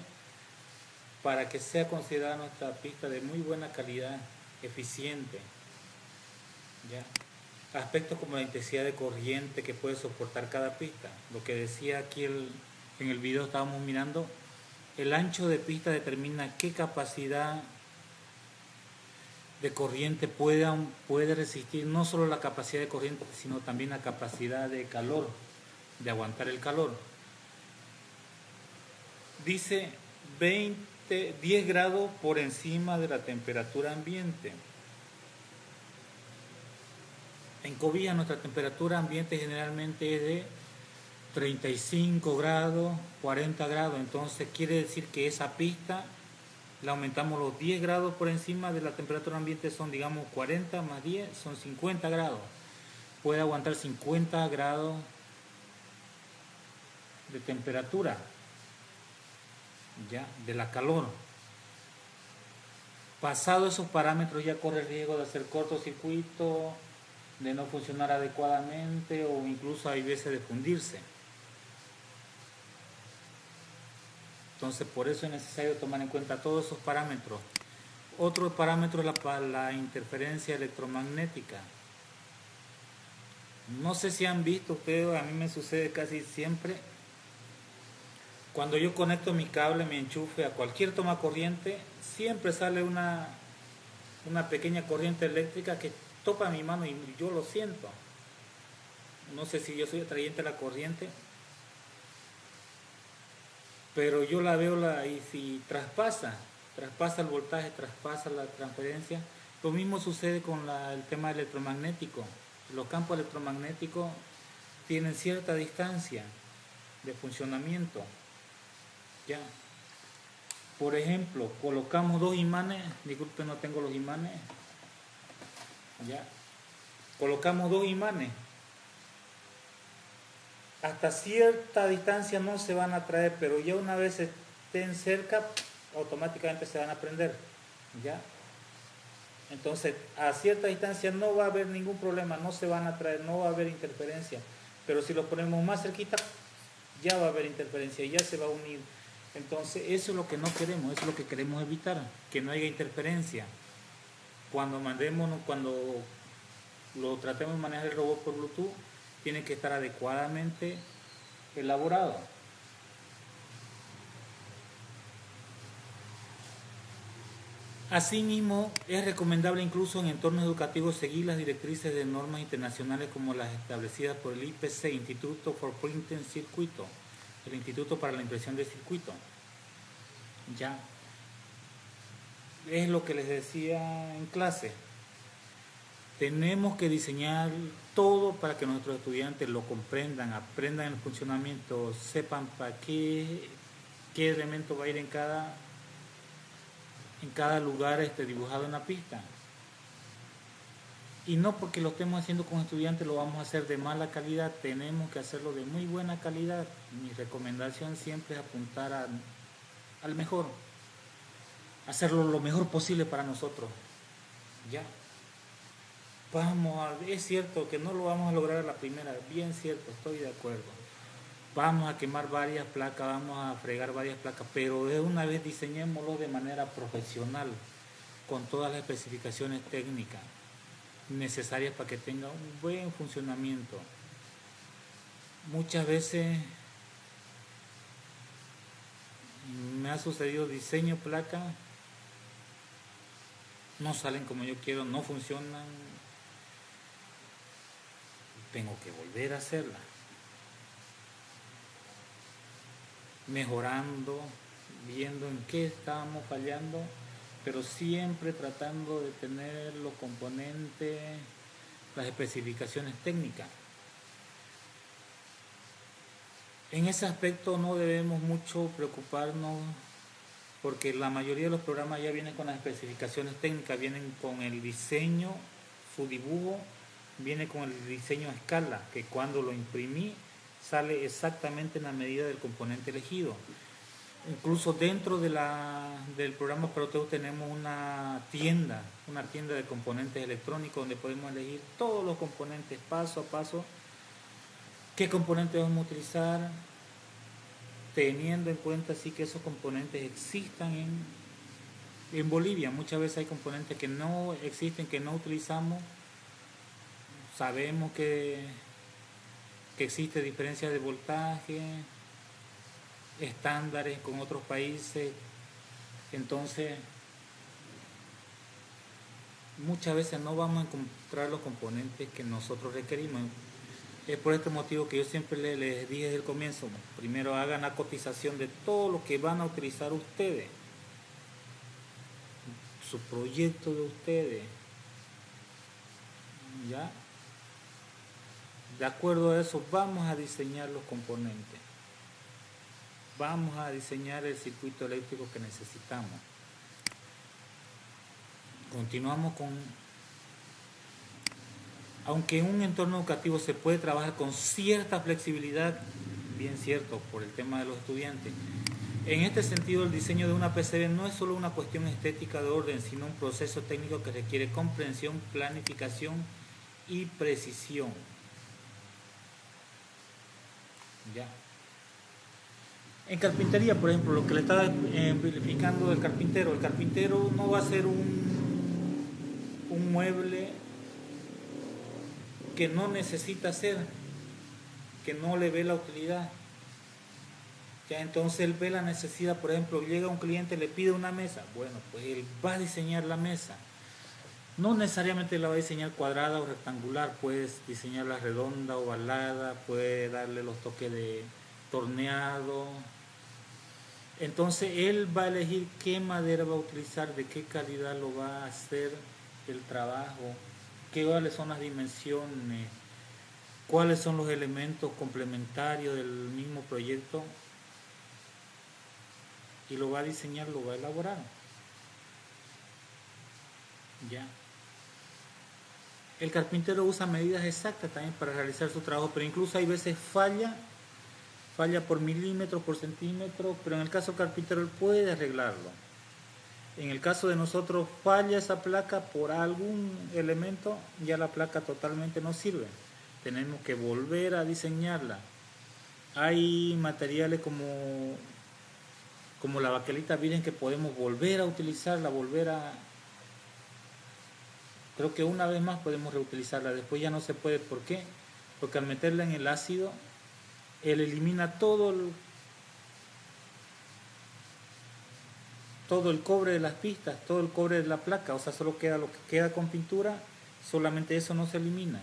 para que sea considerada nuestra pista de muy buena calidad, eficiente. ¿Ya? Aspectos como la intensidad de corriente que puede soportar cada pista. Lo que decía aquí en el video estábamos mirando, el ancho de pista determina qué capacidad de corriente puede resistir, no solo la capacidad de corriente, sino también la capacidad de calor, de aguantar el calor. Dice 10 grados por encima de la temperatura ambiente. En Cobija nuestra temperatura ambiente generalmente es de 35 grados, 40 grados, entonces quiere decir que esa pista le aumentamos los 10 grados por encima de la temperatura ambiente, son digamos 40 más 10, son 50 grados. Puede aguantar 50 grados de temperatura, ya, de la calor. Pasado esos parámetros ya corre el riesgo de hacer cortocircuito, de no funcionar adecuadamente o incluso hay veces de fundirse. Entonces por eso es necesario tomar en cuenta todos esos parámetros. Otro parámetro es la interferencia electromagnética. No sé si han visto ustedes, a mí me sucede casi siempre. Cuando yo conecto mi cable, mi enchufe a cualquier toma corriente, siempre sale una pequeña corriente eléctrica que topa mi mano y yo lo siento. no sé si yo soy atrayente a la corriente, pero yo la veo y si traspasa el voltaje, traspasa la transferencia. Lo mismo sucede con el tema electromagnético. Los campos electromagnéticos tienen cierta distancia de funcionamiento. Ya. Por ejemplo, colocamos dos imanes, disculpen, no tengo los imanes. Ya. Colocamos dos imanes. Hasta cierta distancia no se van a atraer, pero ya una vez estén cerca, automáticamente se van a prender. ¿Ya? Entonces, a cierta distancia no va a haber ningún problema, no se van a atraer, no va a haber interferencia. Pero si lo ponemos más cerquita, ya va a haber interferencia, ya se va a unir. Entonces, eso es lo que no queremos, eso es lo que queremos evitar, que no haya interferencia. Cuando lo tratemos de manejar el robot por Bluetooth, tiene que estar adecuadamente elaborado. Asimismo, es recomendable incluso en entornos educativos seguir las directrices de normas internacionales como las establecidas por el IPC, Instituto for Printing Circuito, el Instituto para la Impresión de Circuito. Ya. Es lo que les decía en clase. Tenemos que diseñar todo para que nuestros estudiantes lo comprendan, aprendan el funcionamiento, sepan para qué elemento va a ir en cada lugar dibujado en la pista. Y no porque lo estemos haciendo con estudiantes lo vamos a hacer de mala calidad, tenemos que hacerlo de muy buena calidad. Mi recomendación siempre es apuntar al mejor, hacerlo lo mejor posible para nosotros. Ya. Es cierto que no lo vamos a lograr a la primera, bien cierto, estoy de acuerdo. Vamos a quemar varias placas, vamos a fregar varias placas, pero de una vez diseñémoslo de manera profesional, con todas las especificaciones técnicas necesarias para que tenga un buen funcionamiento. Muchas veces me ha sucedido diseño placa, no salen como yo quiero, no funcionan, tengo que volver a hacerla, mejorando, viendo en qué estábamos fallando, pero siempre tratando de tener los componentes, las especificaciones técnicas. En ese aspecto no debemos mucho preocuparnos porque la mayoría de los programas ya vienen con las especificaciones técnicas, vienen con el diseño, su dibujo, viene con el diseño a escala, que cuando lo imprimí sale exactamente en la medida del componente elegido. Incluso dentro del programa Proteus tenemos una tienda de componentes electrónicos donde podemos elegir todos los componentes paso a paso, qué componentes vamos a utilizar, teniendo en cuenta así que esos componentes existan en Bolivia. Muchas veces hay componentes que no existen, que no utilizamos. Sabemos que existe diferencia de voltaje, estándares con otros países, entonces muchas veces no vamos a encontrar los componentes que nosotros requerimos. Es por este motivo que yo siempre les dije desde el comienzo, primero hagan la cotización de todo lo que van a utilizar ustedes, su proyecto de ustedes, ¿ya? De acuerdo a eso vamos a diseñar los componentes, vamos a diseñar el circuito eléctrico que necesitamos. Continuamos con... Aunque en un entorno educativo se puede trabajar con cierta flexibilidad, bien cierto, por el tema de los estudiantes, en este sentido el diseño de una PCB no es solo una cuestión estética de orden, sino un proceso técnico que requiere comprensión, planificación y precisión. Ya. En carpintería, por ejemplo, lo que le estaba explicando del carpintero, el carpintero no va a hacer un mueble que no necesita hacer, que no le ve la utilidad. Ya, entonces él ve la necesidad, por ejemplo, llega un cliente, le pide una mesa, bueno, pues él va a diseñar la mesa. No necesariamente la va a diseñar cuadrada o rectangular, puedes diseñarla redonda, ovalada, puede darle los toques de torneado. Entonces él va a elegir qué madera va a utilizar, de qué calidad lo va a hacer el trabajo, cuáles son las dimensiones, cuáles son los elementos complementarios del mismo proyecto, y lo va a diseñar, lo va a elaborar. Ya. El carpintero usa medidas exactas también para realizar su trabajo, pero incluso hay veces falla por milímetro, por centímetro, pero en el caso del carpintero él puede arreglarlo. En el caso de nosotros falla esa placa por algún elemento, ya la placa totalmente no sirve. Tenemos que volver a diseñarla. Hay materiales como la baquelita virgen que podemos volver a utilizarla, creo que una vez más podemos reutilizarla, después ya no se puede. ¿Por qué? Porque al meterla en el ácido, él elimina todo el cobre de las pistas, todo el cobre de la placa, o sea, solo queda lo que queda con pintura, solamente eso no se elimina.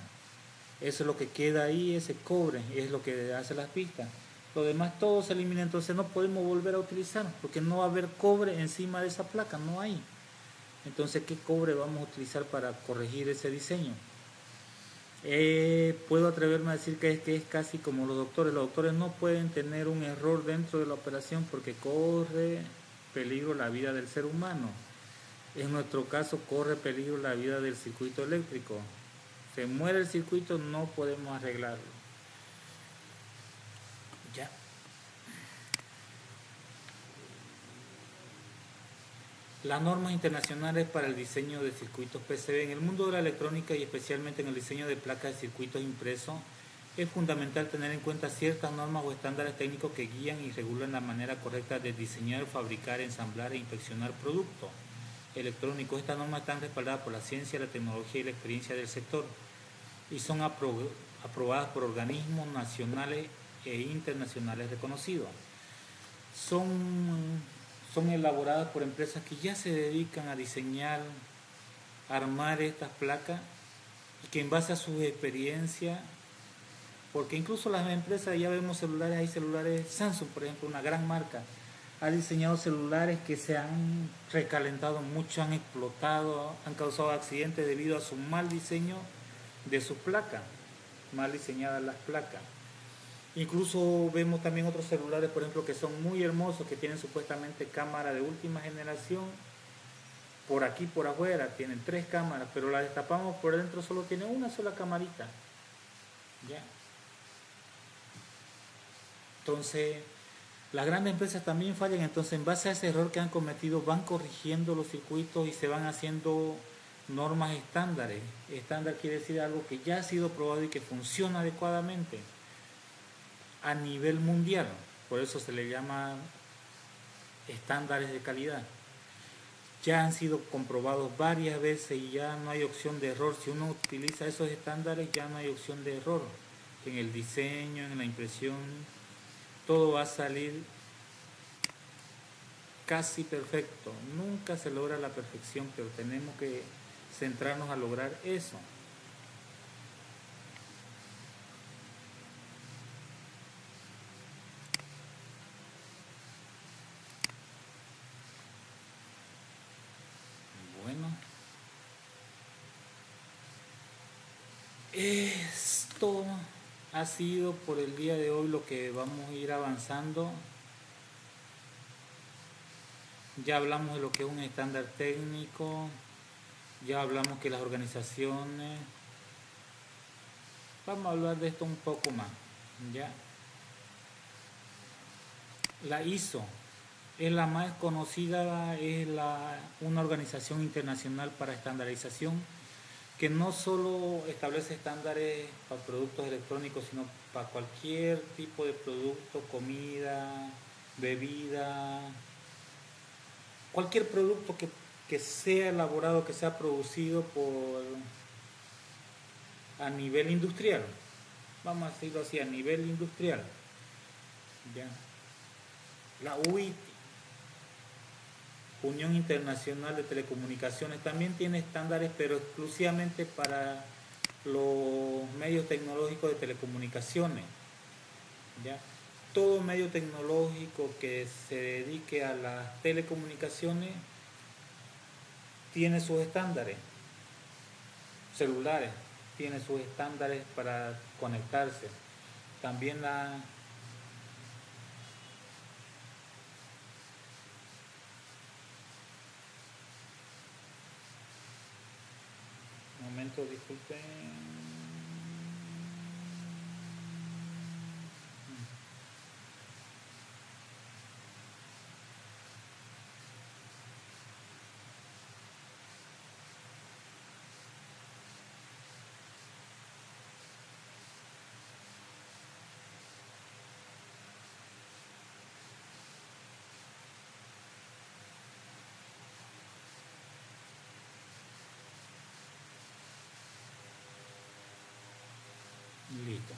Eso es lo que queda ahí, ese cobre, es lo que hace las pistas. Lo demás todo se elimina, entonces no podemos volver a utilizar, porque no va a haber cobre encima de esa placa, no hay. Entonces, ¿qué cobre vamos a utilizar para corregir ese diseño? Puedo atreverme a decir que es casi como los doctores. Los doctores no pueden tener un error dentro de la operación porque corre peligro la vida del ser humano. En nuestro caso corre peligro la vida del circuito eléctrico. Se muere el circuito, no podemos arreglarlo. Ya. Las normas internacionales para el diseño de circuitos PCB. En el mundo de la electrónica y especialmente en el diseño de placas de circuitos impresos, es fundamental tener en cuenta ciertas normas o estándares técnicos que guían y regulan la manera correcta de diseñar, fabricar, ensamblar e inspeccionar productos electrónicos. Estas normas están respaldadas por la ciencia, la tecnología y la experiencia del sector y son aprobadas por organismos nacionales e internacionales reconocidos. Son elaboradas por empresas que ya se dedican a diseñar, a armar estas placas y que en base a sus experiencias, porque incluso las empresas, ya vemos celulares, hay celulares, Samsung por ejemplo, una gran marca, ha diseñado celulares que se han recalentado mucho, han explotado, han causado accidentes debido a su mal diseño de sus placas, mal diseñadas las placas. Incluso vemos también otros celulares, por ejemplo, que son muy hermosos, que tienen supuestamente cámara de última generación. Por aquí, por afuera, tienen 3 cámaras, pero la destapamos por dentro, solo tiene una sola camarita. ¿Ya? Entonces, las grandes empresas también fallan. Entonces, en base a ese error que han cometido, van corrigiendo los circuitos y se van haciendo normas estándares. Estándar quiere decir algo que ya ha sido probado y que funciona adecuadamente a nivel mundial, por eso se le llama estándares de calidad. Ya han sido comprobados varias veces y ya no hay opción de error. Si uno utiliza esos estándares ya no hay opción de error. En el diseño, en la impresión, todo va a salir casi perfecto. Nunca se logra la perfección, pero tenemos que centrarnos a lograr eso. Bueno, esto ha sido por el día de hoy lo que vamos a ir avanzando. Ya hablamos de lo que es un estándar técnico, ya hablamos que las organizaciones, vamos a hablar de esto un poco más. Ya, la ISO es la más conocida, es una organización internacional para estandarización que no solo establece estándares para productos electrónicos, sino para cualquier tipo de producto, comida, bebida, cualquier producto que sea elaborado, que sea producido a nivel industrial. Vamos a decirlo así, a nivel industrial. ¿Ya? La UIT Unión Internacional de Telecomunicaciones también tiene estándares, pero exclusivamente para los medios tecnológicos de telecomunicaciones. ¿Ya? Todo medio tecnológico que se dedique a las telecomunicaciones tiene sus estándares. Celulares tiene sus estándares para conectarse. También un momento, disculpen. Listo.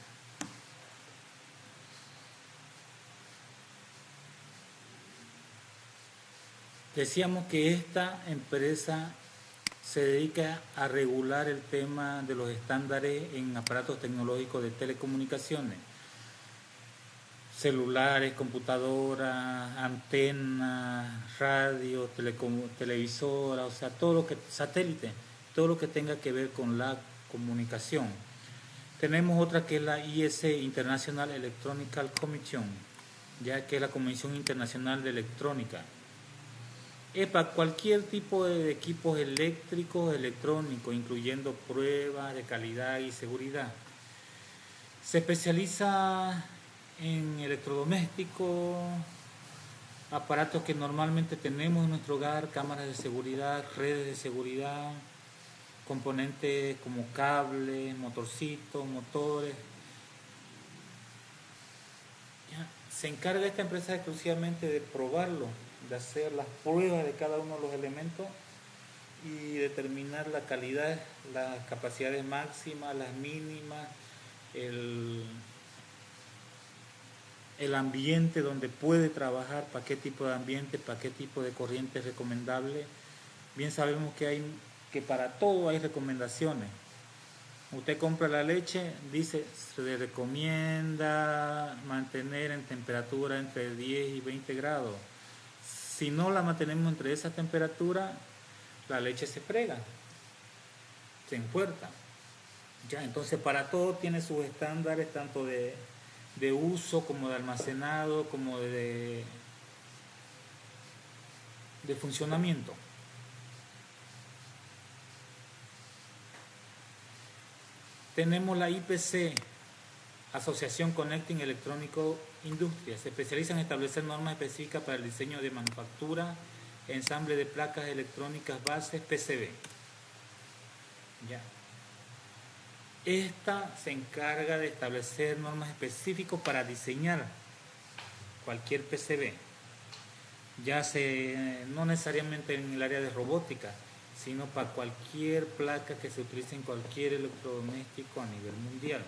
Decíamos que esta empresa se dedica a regular el tema de los estándares en aparatos tecnológicos de telecomunicaciones, celulares, computadoras, antenas, radio, televisora, o sea, todo lo que, satélite, todo lo que tenga que ver con la comunicación. Tenemos otra que es la IEC, International Electronical Commission, ya que es la Comisión Internacional de Electrónica. Es para cualquier tipo de equipos eléctricos, electrónicos, incluyendo pruebas de calidad y seguridad. Se especializa en electrodomésticos, aparatos que normalmente tenemos en nuestro hogar, cámaras de seguridad, redes de seguridad, componentes como cables, motorcitos, motores. Ya. Se encarga esta empresa exclusivamente de probarlo, de hacer las pruebas de cada uno de los elementos y determinar la calidad, las capacidades máximas, las mínimas, el ambiente donde puede trabajar, para qué tipo de ambiente, para qué tipo de corriente es recomendable. Bien sabemos que para todo hay recomendaciones. Usted compra la leche, dice, se le recomienda mantener en temperatura entre 10 y 20 grados. Si no la mantenemos entre esa temperatura, la leche se frega, se enpuerta. Ya, entonces para todo tiene sus estándares, tanto de uso como de almacenado, como de funcionamiento. Tenemos la IPC, Asociación Connecting Electrónico Industria. Se especializa en establecer normas específicas para el diseño de manufactura, ensamble de placas electrónicas bases PCB. Ya. Esta se encarga de establecer normas específicas para diseñar cualquier PCB, no necesariamente en el área de robótica, sino para cualquier placa que se utilice en cualquier electrodoméstico a nivel mundial.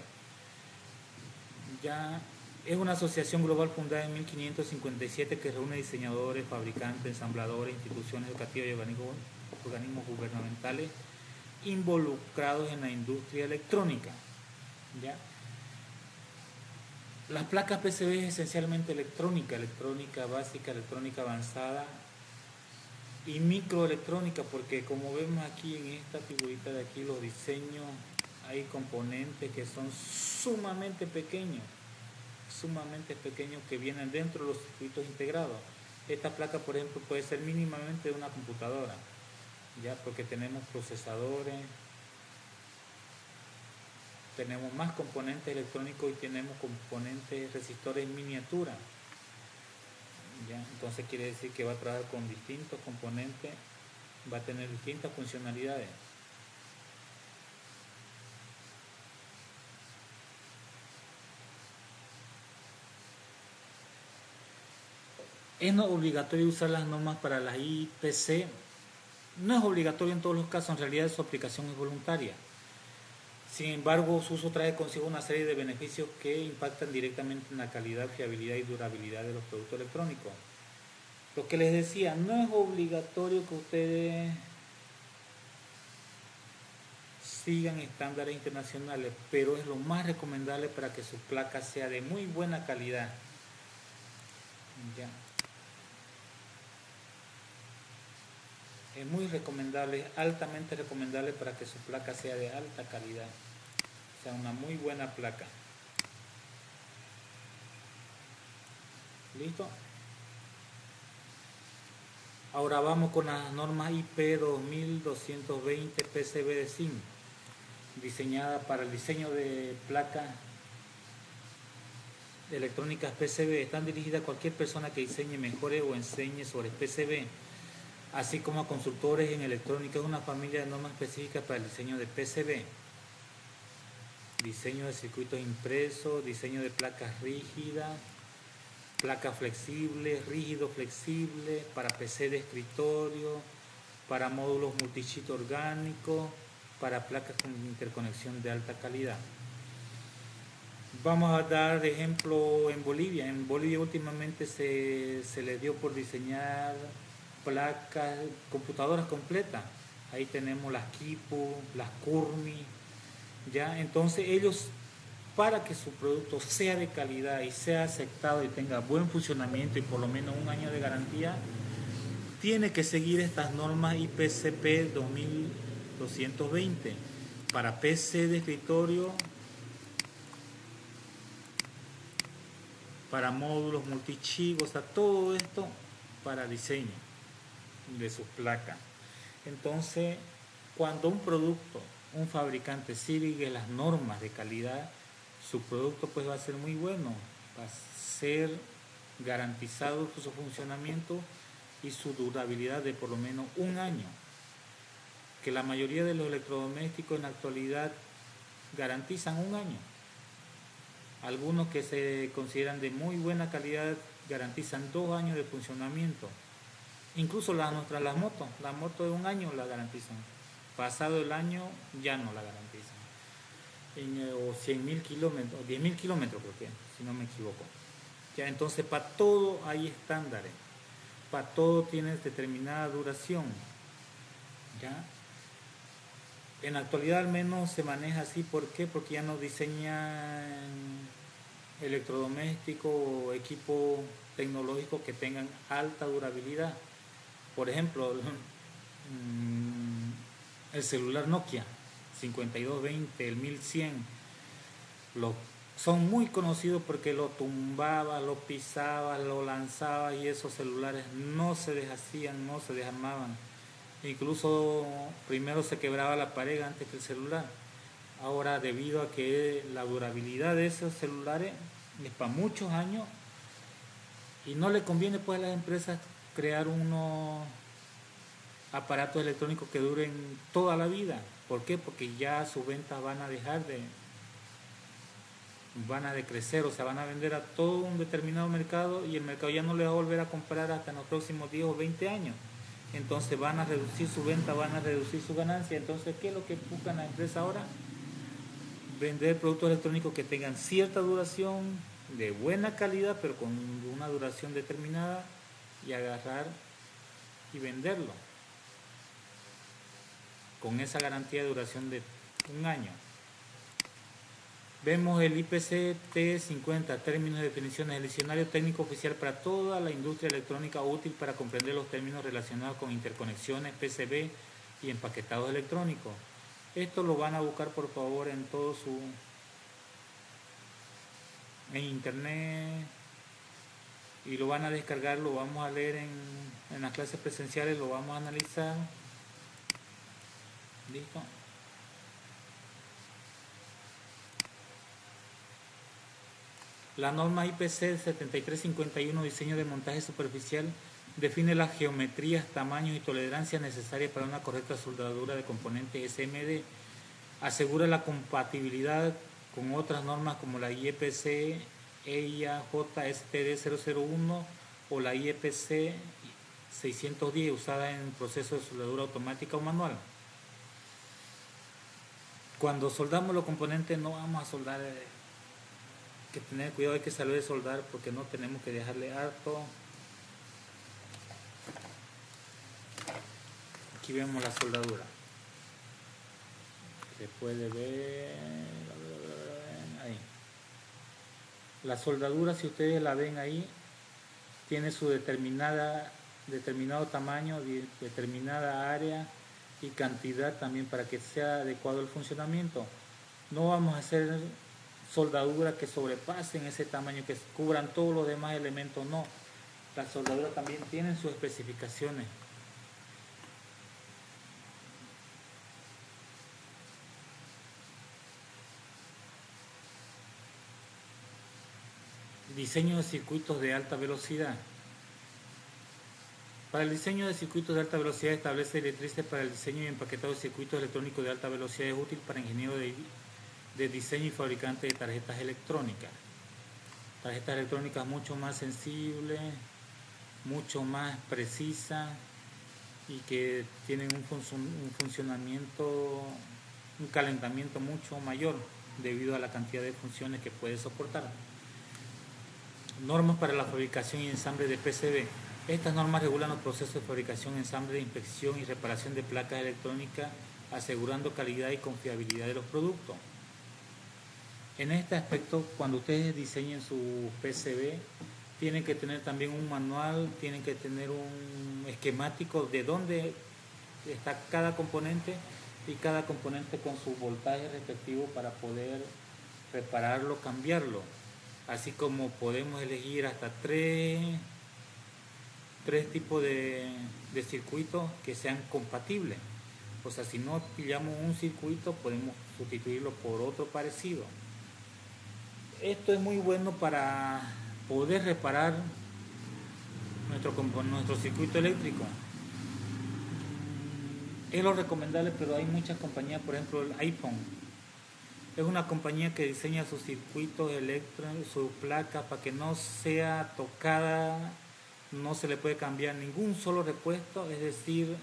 Ya es una asociación global fundada en 1557 que reúne diseñadores, fabricantes, ensambladores, instituciones educativas y organismos gubernamentales involucrados en la industria electrónica. ¿Ya? Las placas PCB es esencialmente electrónica básica, electrónica avanzada y microelectrónica, porque como vemos aquí en esta figurita de aquí, los diseños, hay componentes que son sumamente pequeños que vienen dentro de los circuitos integrados. Esta placa, por ejemplo, puede ser mínimamente de una computadora, ya, porque tenemos procesadores, tenemos más componentes electrónicos y tenemos componentes resistores en miniatura. ¿Ya? Entonces quiere decir que va a trabajar con distintos componentes, va a tener distintas funcionalidades. Es no obligatorio usar las normas para las IPC. No es obligatorio en todos los casos, en realidad su aplicación es voluntaria. Sin embargo, su uso trae consigo una serie de beneficios que impactan directamente en la calidad, fiabilidad y durabilidad de los productos electrónicos. Lo que les decía, no es obligatorio que ustedes sigan estándares internacionales, pero es lo más recomendable para que su placa sea de muy buena calidad. Ya. Es muy recomendable, altamente recomendable para que su placa sea de alta calidad, o sea, una muy buena placa. ¿Listo? Ahora vamos con las normas IP 2220 PCB de zinc, diseñada para el diseño de placas electrónicas PCB. Están dirigidas a cualquier persona que diseñe, mejore o enseñe sobre PCB, así como a consultores en electrónica. Es una familia de normas específicas para el diseño de PCB, diseño de circuitos impresos, diseño de placas rígidas, placas flexibles, rígido flexible, para PC de escritorio, para módulos multichip orgánicos, para placas con interconexión de alta calidad. Vamos a dar de ejemplo en Bolivia. En Bolivia últimamente se le dio por diseñar placas, computadoras completas. Ahí tenemos las Kipu, las Kurmi, ¿ya? Entonces ellos, para que su producto sea de calidad y sea aceptado y tenga buen funcionamiento y por lo menos un año de garantía, tiene que seguir estas normas IPCP 2220 para PC de escritorio, para módulos multichip, o sea, todo esto para diseño de sus placas. Entonces, cuando un producto, un fabricante sigue las normas de calidad, su producto pues va a ser muy bueno, va a ser garantizado su funcionamiento y su durabilidad de por lo menos un año, que la mayoría de los electrodomésticos en la actualidad garantizan un año. Algunos que se consideran de muy buena calidad garantizan 2 años de funcionamiento. Incluso las motos de un año la garantizan. Pasado el año ya no la garantizan. O 100.000 kilómetros, 10.000 kilómetros creo que, si no me equivoco. Ya, entonces para todo hay estándares, para todo tiene determinada duración. ¿Ya? En la actualidad al menos se maneja así. ¿Por qué? Porque ya no diseñan electrodomésticos o equipos tecnológicos que tengan alta durabilidad. Por ejemplo, el celular Nokia 5220, el 1100, son muy conocidos porque lo tumbaba, lo pisaba, lo lanzaba y esos celulares no se deshacían, no se desarmaban. Incluso primero se quebraba la pared antes que el celular. Ahora, debido a que la durabilidad de esos celulares es para muchos años y no le conviene pues a las empresas crear unos aparatos electrónicos que duren toda la vida. ¿Por qué? Porque ya sus ventas van a decrecer, o sea, van a vender a todo un determinado mercado y el mercado ya no le va a volver a comprar hasta en los próximos 10 o 20 años. Entonces van a reducir su venta, van a reducir su ganancia. Entonces, ¿qué es lo que buscan las empresas ahora? Vender productos electrónicos que tengan cierta duración, de buena calidad, pero con una duración determinada, y agarrar y venderlo con esa garantía de duración de un año. Vemos el IPC T50, términos y definiciones, el diccionario técnico oficial para toda la industria electrónica, útil para comprender los términos relacionados con interconexiones, PCB y empaquetados electrónicos. Esto lo van a buscar por favor en en internet y lo van a descargar, lo vamos a leer en las clases presenciales, lo vamos a analizar. ¿Listo? La norma IPC 7351, diseño de montaje superficial, define las geometrías, tamaños y tolerancias necesarias para una correcta soldadura de componentes SMD. Asegura la compatibilidad con otras normas como la IEPC EIA JSTD 001 o la IEPC 610, usada en procesos de soldadura automática o manual. Cuando soldamos los componentes no vamos a soldar, hay que tener cuidado, hay que saber soldar porque no tenemos que dejarle harto aquí vemos la soldadura. Se puede ver ahí. La soldadura, si ustedes la ven ahí, tiene su determinado tamaño, determinada área y cantidad también para que sea adecuado el funcionamiento. No vamos a hacer soldadura que sobrepasen ese tamaño, que cubran todos los demás elementos, no. Las soldaduras también tienen sus especificaciones. Diseño de circuitos de alta velocidad. Para el diseño de circuitos de alta velocidad establece directrices para el diseño y empaquetado de circuitos electrónicos de alta velocidad. Es útil para ingenieros de diseño y fabricantes de tarjetas electrónicas. Tarjetas electrónicas mucho más sensibles, mucho más precisas y que tienen un funcionamiento, un calentamiento mucho mayor debido a la cantidad de funciones que puede soportar. Normas para la fabricación y ensamble de PCB. Estas normas regulan los procesos de fabricación, ensamble, inspección y reparación de placas electrónicas, asegurando calidad y confiabilidad de los productos. En este aspecto, cuando ustedes diseñen su PCB, tienen que tener también un manual, tienen que tener un esquemático de dónde está cada componente y cada componente con su voltaje respectivo para poder repararlo, cambiarlo. Así como podemos elegir hasta tres tipos de circuitos que sean compatibles. O sea, si no pillamos un circuito, podemos sustituirlo por otro parecido. Esto es muy bueno para poder reparar nuestro circuito eléctrico. Es lo recomendable, pero hay muchas compañías, por ejemplo el iPhone. Es una compañía que diseña sus circuitos eléctricos, su placa, para que no sea tocada, no se le puede cambiar ningún solo repuesto, es decir,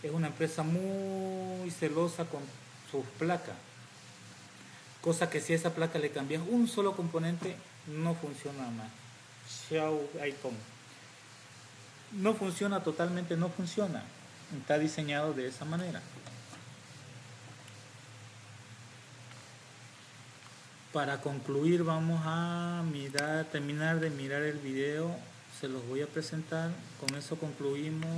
es una empresa muy celosa con sus placas. Cosa que si a esa placa le cambias un solo componente, no funciona más. Xiaomi no funciona totalmente, no funciona. Está diseñado de esa manera. Para concluir, vamos a terminar de mirar el video. Se los voy a presentar. Con eso concluimos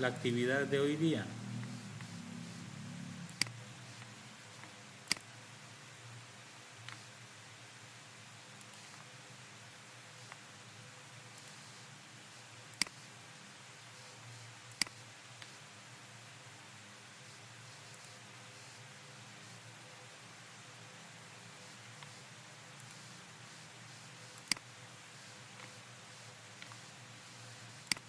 la actividad de hoy día.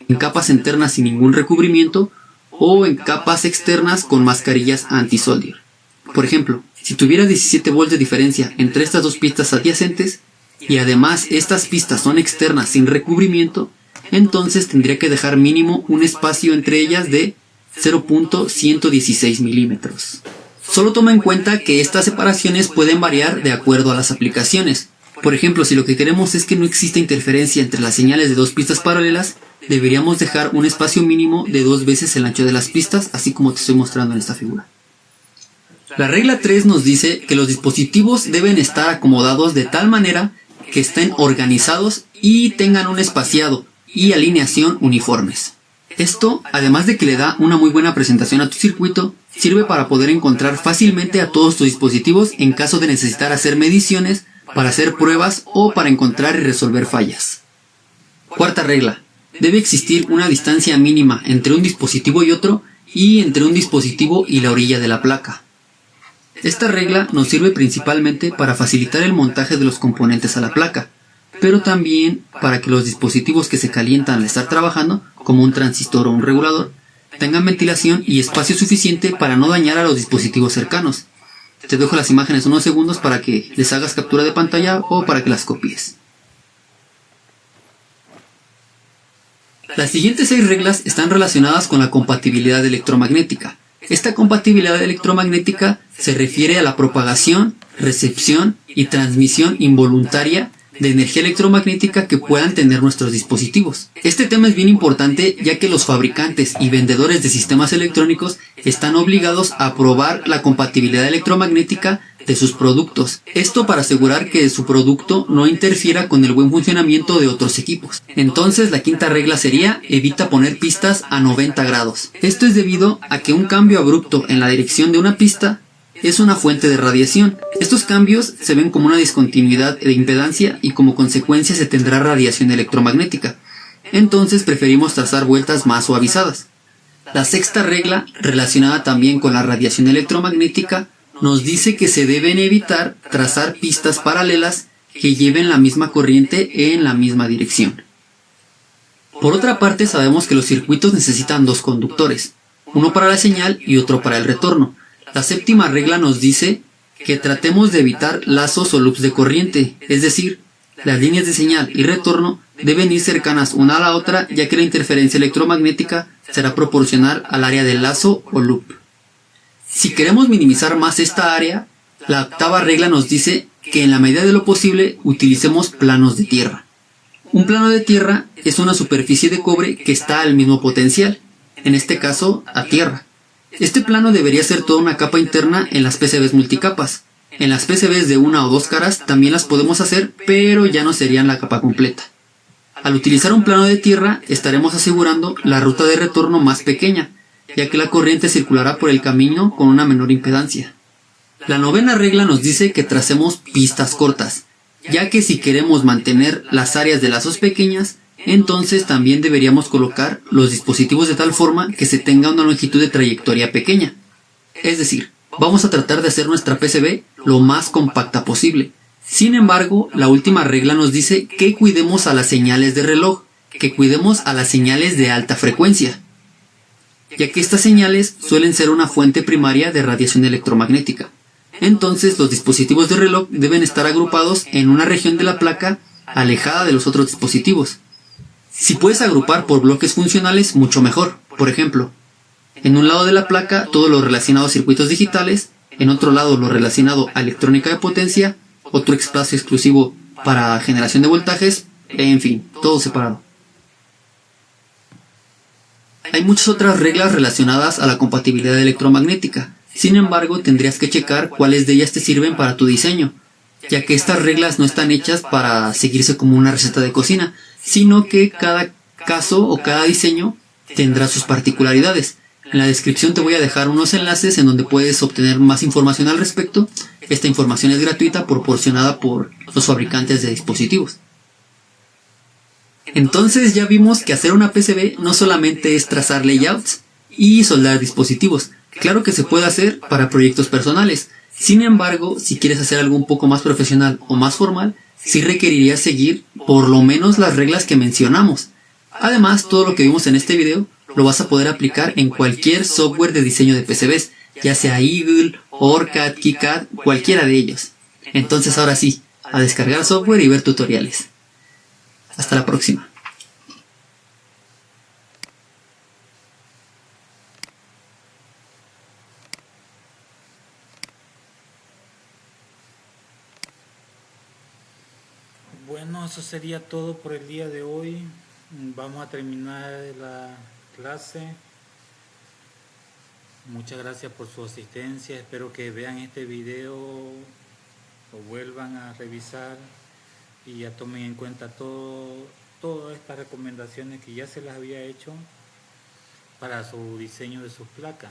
En capas internas sin ningún recubrimiento o en capas externas con mascarillas anti-solder. Por ejemplo, si tuviera 17 volts de diferencia entre estas dos pistas adyacentes y además estas pistas son externas sin recubrimiento, entonces tendría que dejar mínimo un espacio entre ellas de 0.116 milímetros. Solo toma en cuenta que estas separaciones pueden variar de acuerdo a las aplicaciones. Por ejemplo, si lo que queremos es que no exista interferencia entre las señales de dos pistas paralelas, deberíamos dejar un espacio mínimo de 2 veces el ancho de las pistas, así como te estoy mostrando en esta figura. La regla 3 nos dice que los dispositivos deben estar acomodados de tal manera que estén organizados y tengan un espaciado y alineación uniformes. Esto, además de que le da una muy buena presentación a tu circuito, sirve para poder encontrar fácilmente a todos tus dispositivos en caso de necesitar hacer mediciones, para hacer pruebas o para encontrar y resolver fallas. Cuarta regla. Debe existir una distancia mínima entre un dispositivo y otro y entre un dispositivo y la orilla de la placa. Esta regla nos sirve principalmente para facilitar el montaje de los componentes a la placa, pero también para que los dispositivos que se calientan al estar trabajando, como un transistor o un regulador, tengan ventilación y espacio suficiente para no dañar a los dispositivos cercanos. Te dejo las imágenes unos segundos para que les hagas captura de pantalla o para que las copies. Las siguientes 6 reglas están relacionadas con la compatibilidad electromagnética. Esta compatibilidad electromagnética se refiere a la propagación, recepción y transmisión involuntaria de energía electromagnética que puedan tener nuestros dispositivos. Este tema es bien importante ya que los fabricantes y vendedores de sistemas electrónicos están obligados a probar la compatibilidad electromagnética de sus productos. Esto para asegurar que su producto no interfiera con el buen funcionamiento de otros equipos. Entonces la quinta regla sería: evita poner pistas a 90 grados. Esto es debido a que un cambio abrupto en la dirección de una pista es una fuente de radiación. Estos cambios se ven como una discontinuidad de impedancia y como consecuencia se tendrá radiación electromagnética. Entonces preferimos trazar vueltas más suavizadas. La sexta regla, relacionada también con la radiación electromagnética, nos dice que se deben evitar trazar pistas paralelas que lleven la misma corriente en la misma dirección. Por otra parte, sabemos que los circuitos necesitan dos conductores, uno para la señal y otro para el retorno. La séptima regla nos dice que tratemos de evitar lazos o loops de corriente, es decir, las líneas de señal y retorno deben ir cercanas una a la otra, ya que la interferencia electromagnética será proporcional al área del lazo o loop. Si queremos minimizar más esta área, la octava regla nos dice que en la medida de lo posible utilicemos planos de tierra. Un plano de tierra es una superficie de cobre que está al mismo potencial, en este caso a tierra. Este plano debería ser toda una capa interna en las PCBs multicapas. En las PCBs de una o dos caras también las podemos hacer, pero ya no serían la capa completa. Al utilizar un plano de tierra estaremos asegurando la ruta de retorno más pequeña, ya que la corriente circulará por el camino con una menor impedancia. La novena regla nos dice que tracemos pistas cortas, ya que si queremos mantener las áreas de lazos pequeñas, entonces también deberíamos colocar los dispositivos de tal forma que se tenga una longitud de trayectoria pequeña. Es decir, vamos a tratar de hacer nuestra PCB lo más compacta posible. Sin embargo, la última regla nos dice que cuidemos a las señales de reloj, que cuidemos a las señales de alta frecuencia, ya que estas señales suelen ser una fuente primaria de radiación electromagnética. Entonces los dispositivos de reloj deben estar agrupados en una región de la placa alejada de los otros dispositivos. Si puedes agrupar por bloques funcionales, mucho mejor. Por ejemplo, en un lado de la placa todo lo relacionado a circuitos digitales, en otro lado lo relacionado a electrónica de potencia, otro espacio exclusivo para generación de voltajes, en fin, todo separado. Hay muchas otras reglas relacionadas a la compatibilidad electromagnética. Sin embargo, tendrías que checar cuáles de ellas te sirven para tu diseño, ya que estas reglas no están hechas para seguirse como una receta de cocina, sino que cada caso o cada diseño tendrá sus particularidades. En la descripción te voy a dejar unos enlaces en donde puedes obtener más información al respecto. Esta información es gratuita, proporcionada por los fabricantes de dispositivos. Entonces ya vimos que hacer una PCB no solamente es trazar layouts y soldar dispositivos. Claro que se puede hacer para proyectos personales. Sin embargo, si quieres hacer algo un poco más profesional o más formal, sí requerirías seguir por lo menos las reglas que mencionamos. Además, todo lo que vimos en este video lo vas a poder aplicar en cualquier software de diseño de PCBs, ya sea Eagle, OrCAD, KiCad, cualquiera de ellos. Entonces ahora sí, a descargar software y ver tutoriales. Hasta la próxima. Bueno, eso sería todo por el día de hoy. Vamos a terminar la clase. Muchas gracias por su asistencia. Espero que vean este video, lo vuelvan a revisar y ya tomen en cuenta todas estas recomendaciones que ya se las había hecho para su diseño de sus placas.